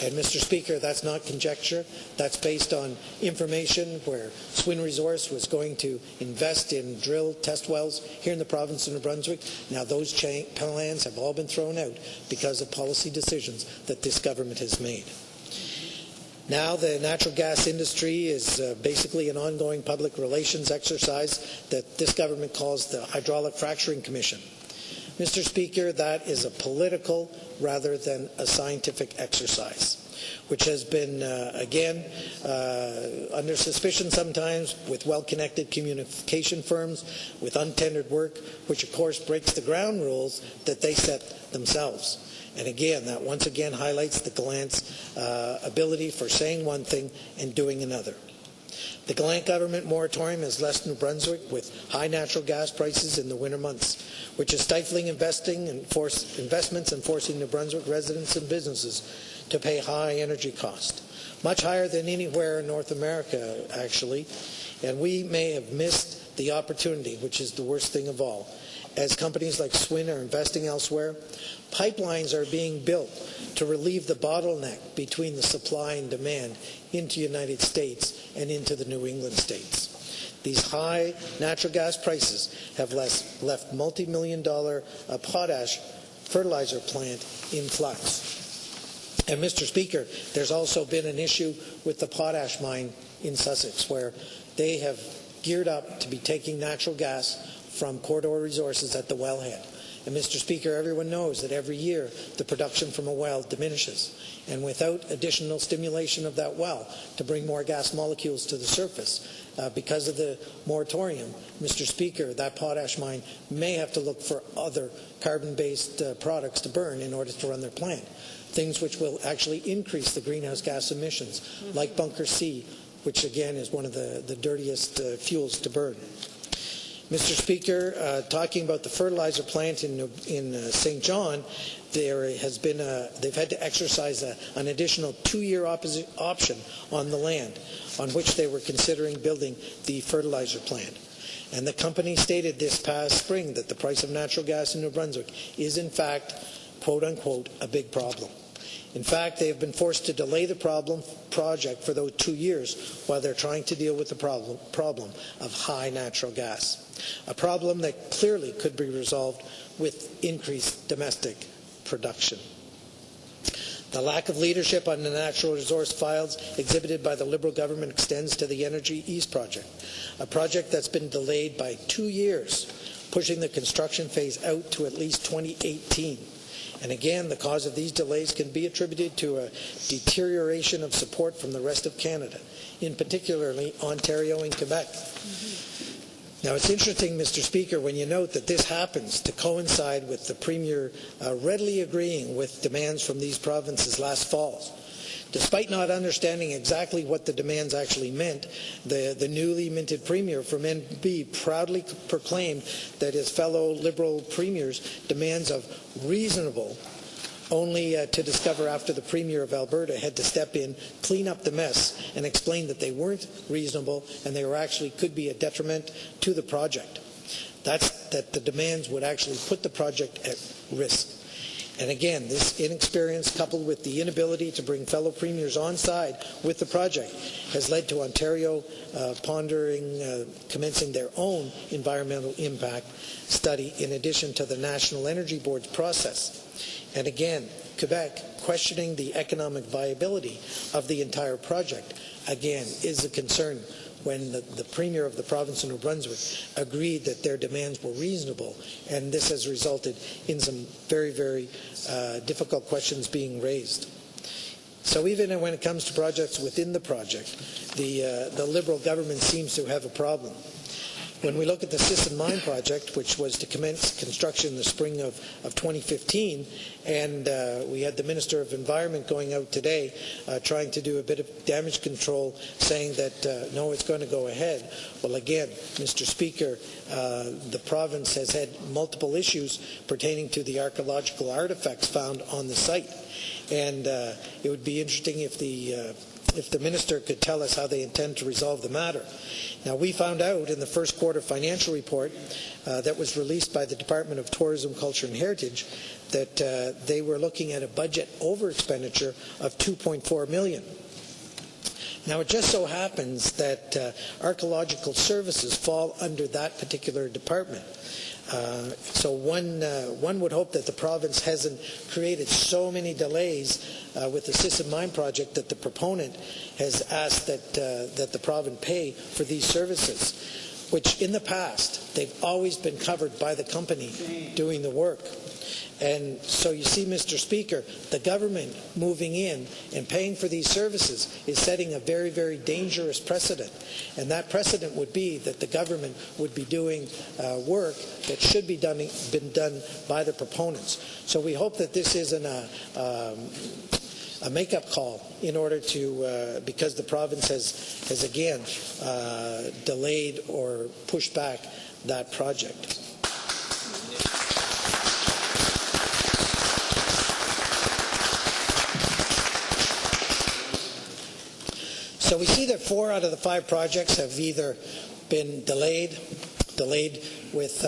And Mr. Speaker, that's not conjecture. That's based on information where Swin Resource was going to invest in drill test wells here in the province of New Brunswick. Now those plans have all been thrown out because of policy decisions that this government has made. Now the natural gas industry is basically an ongoing public relations exercise that this government calls the Hydraulic Fracturing Commission. Mr. Speaker, that is a political rather than a scientific exercise, which has been, again, under suspicion sometimes with well-connected communication firms, with untendered work, which of course breaks the ground rules that they set themselves. And again, that once again highlights the Gallant's ability for saying one thing and doing another. The Gallant government moratorium has left New Brunswick with high natural gas prices in the winter months, which is stifling investments and forcing New Brunswick residents and businesses to pay high energy costs, much higher than anywhere in North America, actually. And we may have missed the opportunity, which is the worst thing of all. As companies like Swin are investing elsewhere, pipelines are being built to relieve the bottleneck between the supply and demand into the United States and into the New England states. These high natural gas prices have left multi-million-dollar potash fertilizer plant in flux. And Mr. Speaker, there's also been an issue with the potash mine in Sussex, where they have geared up to be taking natural gas from Corridor Resources at the wellhead. And Mr. Speaker, everyone knows that every year the production from a well diminishes. And without additional stimulation of that well to bring more gas molecules to the surface, because of the moratorium, Mr. Speaker, that potash mine may have to look for other carbon-based products to burn in order to run their plant. Things which will actually increase the greenhouse gas emissions, like bunker C, which again is one of the dirtiest fuels to burn. Mr. Speaker, talking about the fertilizer plant in St. John, there has been they've had to exercise an additional 2-year option on the land on which they were considering building the fertilizer plant. And the company stated this past spring that the price of natural gas in New Brunswick is in fact, quote unquote, a big problem. In fact, they have been forced to delay the project for those 2 years while they're trying to deal with the problem of high natural gas, a problem that clearly could be resolved with increased domestic production. The lack of leadership on the natural resource files exhibited by the Liberal government extends to the Energy East project, a project that's been delayed by 2 years, pushing the construction phase out to at least 2018. And again, the cause of these delays can be attributed to a deterioration of support from the rest of Canada, in particularly Ontario and Quebec. Now, it's interesting, Mr. Speaker, when you note that this happens to coincide with the Premier readily agreeing with demands from these provinces last fall. Despite not understanding exactly what the demands actually meant, the newly minted Premier from NB proudly proclaimed that his fellow Liberal Premiers' demands of reasonable, only to discover after the Premier of Alberta had to step in, clean up the mess, and explain that they weren't reasonable and they were actually could be a detriment to the project. That the demands would actually put the project at risk. And again, this inexperience, coupled with the inability to bring fellow premiers on side with the project, has led to Ontario commencing their own environmental impact study in addition to the National Energy Board's process. And again, Quebec questioning the economic viability of the entire project, again, is a concern when the Premier of the province of New Brunswick agreed that their demands were reasonable, and this has resulted in some very, very difficult questions being raised. So even when it comes to projects within the project, the Liberal government seems to have a problem. When we look at the Sisson Mine project, which was to commence construction in the spring of 2015, and we had the Minister of Environment going out today trying to do a bit of damage control, saying that no, it's going to go ahead. Well, again, Mr. Speaker, the province has had multiple issues pertaining to the archaeological artifacts found on the site. And it would be interesting if the minister could tell us how they intend to resolve the matter. Now, we found out in the first quarter financial report that was released by the Department of Tourism, Culture and Heritage that they were looking at a budget over-expenditure of $2.4 million. Now, it just so happens that archaeological services fall under that particular department. So one would hope that the province hasn't created so many delays with the Sisson Mine project that the proponent has asked that the province pay for these services. which in the past, they've always been covered by the company doing the work. And so you see, Mr. Speaker, the government moving in and paying for these services is setting a very, very dangerous precedent. And that precedent would be that the government would be doing work that should be been done by the proponents. So we hope that this isn't a make-up call in order to, because the province has again delayed or pushed back that project. So we see that 4 out of the 5 projects have either been delayed with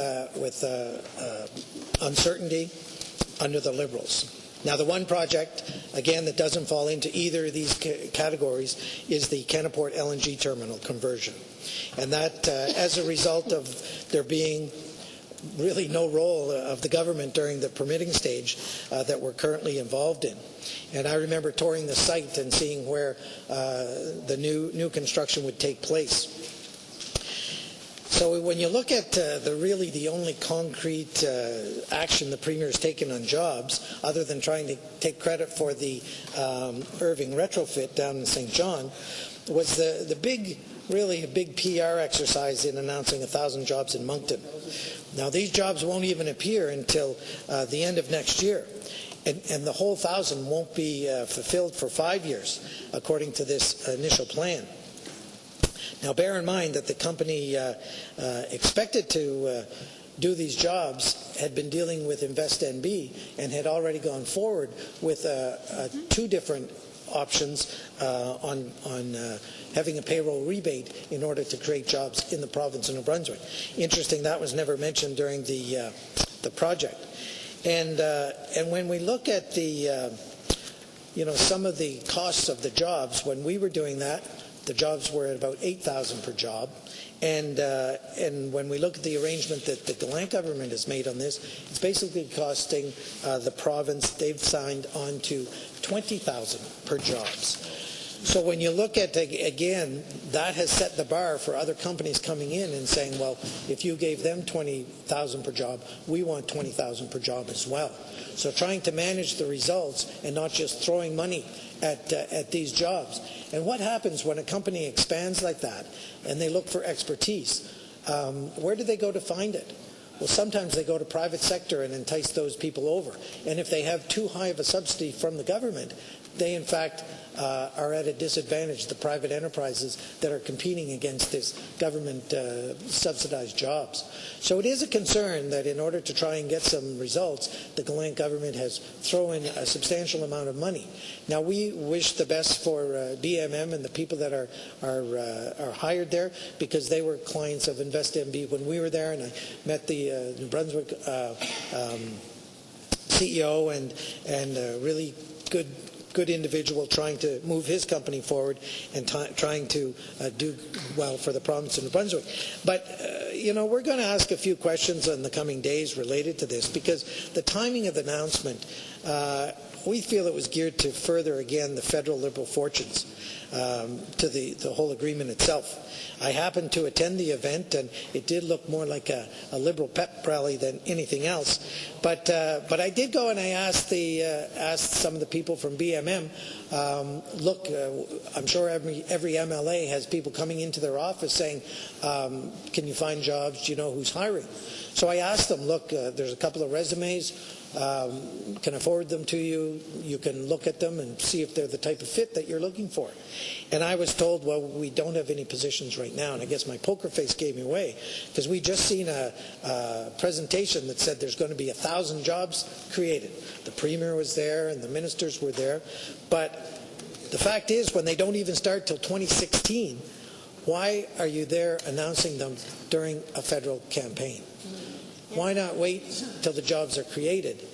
uncertainty under the Liberals. Now, the one project, again, that doesn't fall into either of these categories is the Canaport LNG terminal conversion. And that, as a result of there being really no role of the government during the permitting stage that we're currently involved in. And I remember touring the site and seeing where the new construction would take place. So when you look at the only concrete action the Premier has taken on jobs, other than trying to take credit for the Irving retrofit down in St. John, was the big PR exercise in announcing 1,000 jobs in Moncton. Now, these jobs won't even appear until the end of next year. And the whole 1,000 won't be fulfilled for 5 years, according to this initial plan. Now, bear in mind that the company expected to do these jobs had been dealing with InvestNB and had already gone forward with 2 different options on having a payroll rebate in order to create jobs in the province of New Brunswick. Interesting, that was never mentioned during the project. And when we look at the some of the costs of the jobs, when we were doing that, the jobs were at about $8,000 per job. And when we look at the arrangement that the Gallant government has made on this, it's basically costing the province, they've signed on to $20,000 per jobs. So when you look at, again, that has set the bar for other companies coming in and saying, well, if you gave them $20,000 per job, we want $20,000 per job as well. So trying to manage the results and not just throwing money at these jobs. And what happens when a company expands like that and they look for expertise? Where do they go to find it? Well, sometimes they go to private sector and entice those people over. And if they have too high of a subsidy from the government, they in fact are at a disadvantage, the private enterprises that are competing against this government subsidized jobs. So it is a concern that in order to try and get some results, the Gallant government has thrown in a substantial amount of money. Now, we wish the best for BMM and the people that are hired there, because they were clients of InvestNB when we were there, and I met the New Brunswick CEO and really good individual trying to move his company forward and trying to do well for the province of New Brunswick. But, we're going to ask a few questions in the coming days related to this, because the timing of the announcement, we feel it was geared to further, again, the federal Liberal fortunes to the whole agreement itself. I happened to attend the event, and it did look more like a Liberal pep rally than anything else. But I did go and I asked some of the people from BMM, look, I'm sure every MLA has people coming into their office saying, can you find jobs? Do you know who's hiring? So I asked them, look, there's a couple of resumes. Can I forward them to you? You can look at them and see if they're the type of fit that you're looking for. And I was told, well, we don't have any positions right now. And I guess my poker face gave me away, because we just seen a presentation that said there's going to be 1,000 jobs created. The Premier was there and the ministers were there. But the fact is, when they don't even start till 2016, why are you there announcing them during a federal campaign? Why not wait till the jobs are created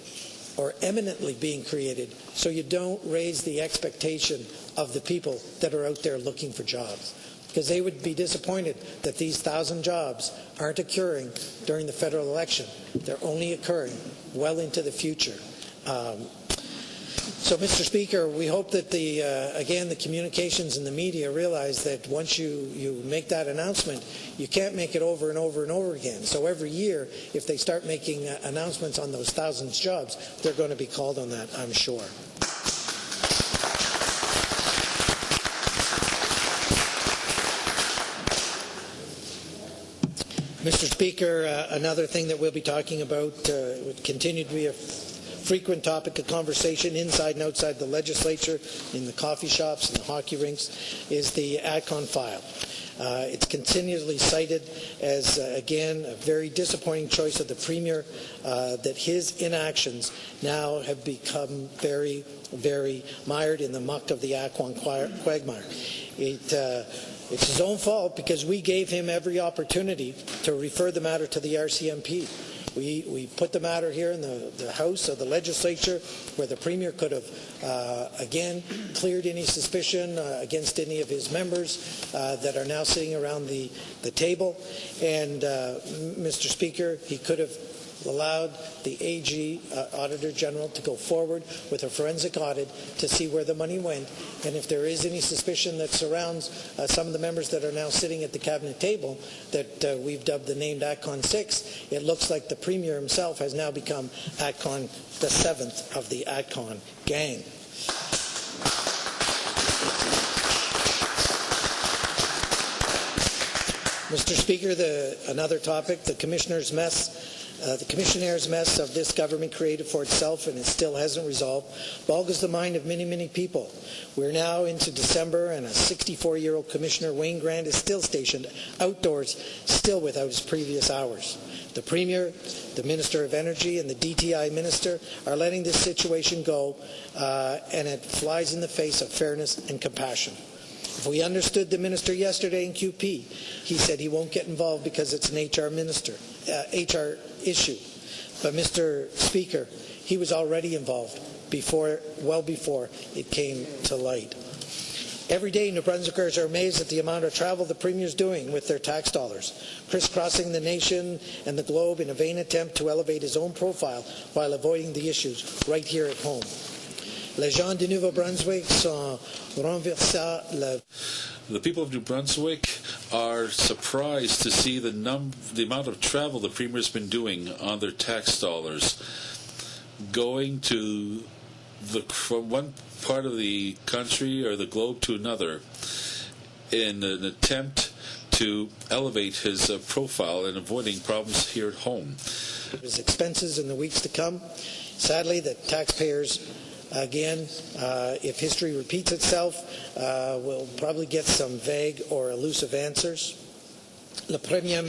or eminently being created, so you don't raise the expectation of the people that are out there looking for jobs? Because they would be disappointed that these 1,000 jobs aren't occurring during the federal election. They're only occurring well into the future. So, Mr. Speaker, we hope that again, the communications and the media realize that once you make that announcement, you can't make it over and over and over again. So every year, if they start making announcements on those thousands of jobs, they're going to be called on that, I'm sure. Mr. Speaker, another thing that we'll be talking about would continue to be a frequent topic of conversation inside and outside the legislature, in the coffee shops and the hockey rinks, is the ATCON file. It's continually cited as, again, a very disappointing choice of the Premier, that his inactions now have become very, very mired in the muck of the ATCON quagmire. It's his own fault because we gave him every opportunity to refer the matter to the RCMP. We put the matter here in the House of the Legislature where the Premier could have, again, cleared any suspicion against any of his members that are now sitting around the table. And, Mr. Speaker, he could have allowed the AG, Auditor General, to go forward with a forensic audit to see where the money went. And if there is any suspicion that surrounds some of the members that are now sitting at the Cabinet table that we've dubbed the named ATCON 6, it looks like the Premier himself has now become ATCON, the 7th of the ATCON gang. Mr. Speaker, another topic, the Commissioner's mess. The Commissioner's mess of this government created for itself, and it still hasn't resolved, boggles the mind of many, many people. We're now into December, and a 64-year-old Commissioner, Wayne Grant, is still stationed outdoors, still without his previous hours. The Premier, the Minister of Energy, and the DTI Minister are letting this situation go, and it flies in the face of fairness and compassion. If we understood the minister yesterday in QP, he said he won't get involved because it's an HR issue. But, Mr. Speaker, he was already involved well before it came to light. Every day, New Brunswickers are amazed at the amount of travel the Premier is doing with their tax dollars, crisscrossing the nation and the globe in a vain attempt to elevate his own profile while avoiding the issues right here at home. Les gens de Nouveau-Brunswick sont renversés. The people of New Brunswick are surprised to see the amount of travel the Premier has been doing on their tax dollars, going to from one part of the country or the globe to another in an attempt to elevate his profile and avoiding problems here at home. His expenses in the weeks to come. Sadly, the taxpayers, again, if history repeats itself, we'll probably get some vague or elusive answers. The Premier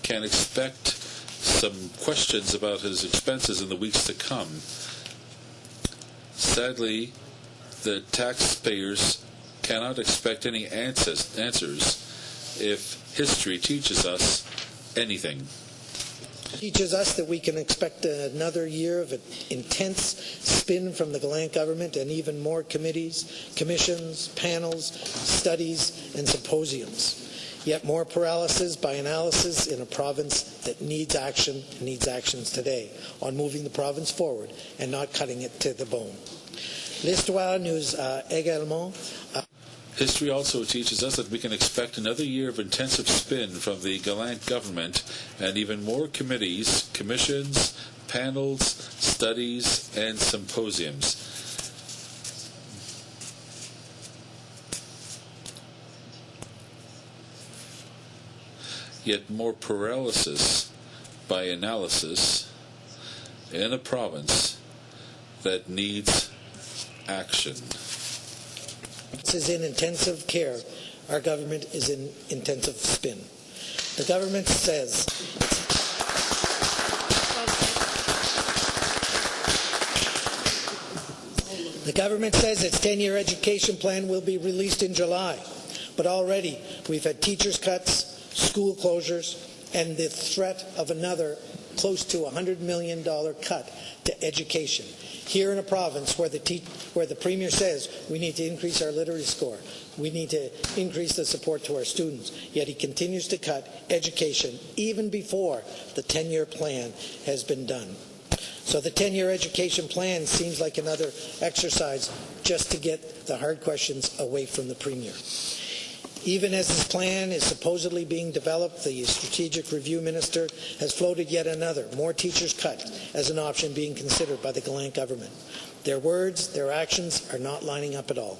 can expect some questions about his expenses in the weeks to come. Sadly, the taxpayers cannot expect any answers if history teaches us anything. Teaches us that we can expect another year of an intense spin from the Gallant government and even more committees, commissions, panels, studies, and symposiums. Yet more paralysis by analysis in a province that needs action, needs actions today on moving the province forward and not cutting it to the bone. L'histoire nous également. History also teaches us that we can expect another year of intensive spin from the Gallant government and even more committees, commissions, panels, studies, and symposiums. Yet more paralysis by analysis in a province that needs action. Is in intensive care. Our government is in intensive spin. The government says its 10-year education plan will be released in July. But already we've had teachers' cuts, school closures, and the threat of another close to $100 million cut to education. Here in a province where the Premier says we need to increase our literacy score, we need to increase the support to our students, yet he continues to cut education even before the 10-year plan has been done. So the 10-year education plan seems like another exercise just to get the hard questions away from the Premier. Even as this plan is supposedly being developed, the Strategic Review Minister has floated yet another, more teachers cut, as an option being considered by the Gallant government. Their words, their actions are not lining up at all.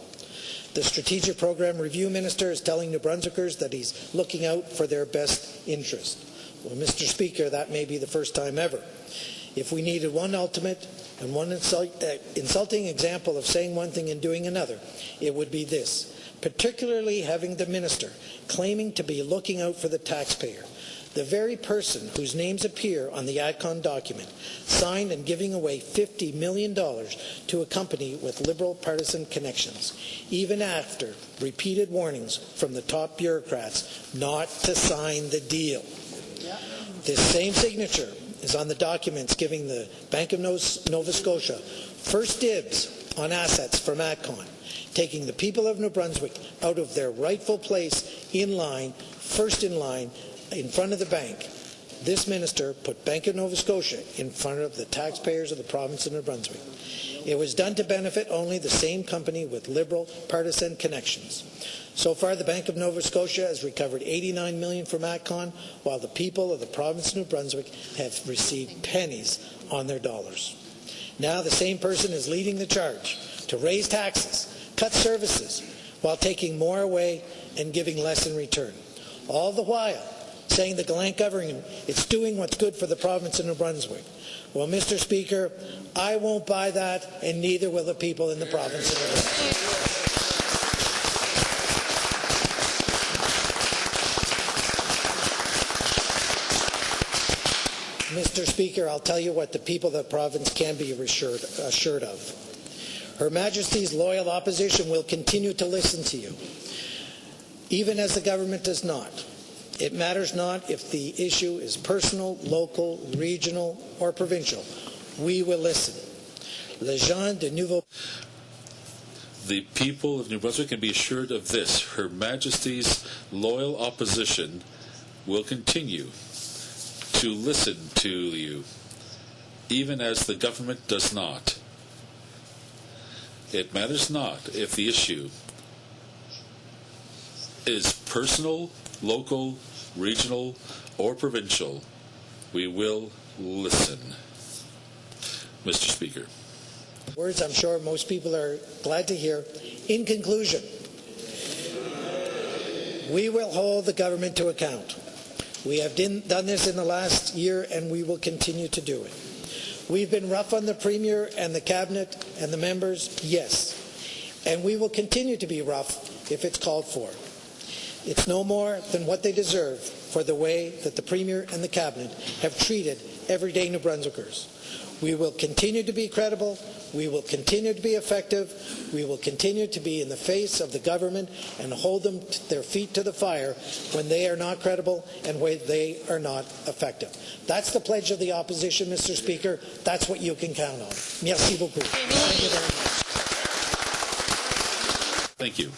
The Strategic Program Review Minister is telling New Brunswickers that he's looking out for their best interest. Well, Mr. Speaker, that may be the first time ever. If we needed one ultimate and one insulting example of saying one thing and doing another, it would be this. Particularly having the minister claiming to be looking out for the taxpayer, the very person whose names appear on the ADCON document, signed and giving away $50 million to a company with Liberal partisan connections, even after repeated warnings from the top bureaucrats not to sign the deal. This same signature is on the documents giving the Bank of Nova Scotia first dibs on assets from ADCON, taking the people of New Brunswick out of their rightful place in line, first in line, in front of the bank. This minister put Bank of Nova Scotia in front of the taxpayers of the province of New Brunswick. It was done to benefit only the same company with Liberal partisan connections. So far, the Bank of Nova Scotia has recovered $89 million from ADCON, while the people of the province of New Brunswick have received pennies on their dollars. Now the same person is leading the charge to raise taxes, cut services, while taking more away and giving less in return. All the while saying the Gallant government is doing what's good for the province of New Brunswick. Well, Mr. Speaker, I won't buy that, and neither will the people in the province of New Brunswick. Mr. Speaker, I'll tell you what the people of the province can be assured of. Her Majesty's loyal opposition will continue to listen to you, even as the government does not. It matters not if the issue is personal, local, regional, or provincial. We will listen. Les gens de Nouveau. The people of New Brunswick can be assured of this. Her Majesty's loyal opposition will continue to listen to you, even as the government does not. It matters not if the issue is personal, local, regional, or provincial. We will listen. Mr. Speaker. Words I'm sure most people are glad to hear. In conclusion, we will hold the government to account. We have done this in the last year, and we will continue to do it. We've been rough on the Premier and the Cabinet and the members, yes. And we will continue to be rough if it's called for. It's no more than what they deserve for the way that the Premier and the Cabinet have treated everyday New Brunswickers. We will continue to be credible. We will continue to be effective. We will continue to be in the face of the government and hold them their feet to the fire when they are not credible and when they are not effective. That's the pledge of the opposition, Mr. Speaker. That's what you can count on. Merci beaucoup. Thank you very much. Thank you.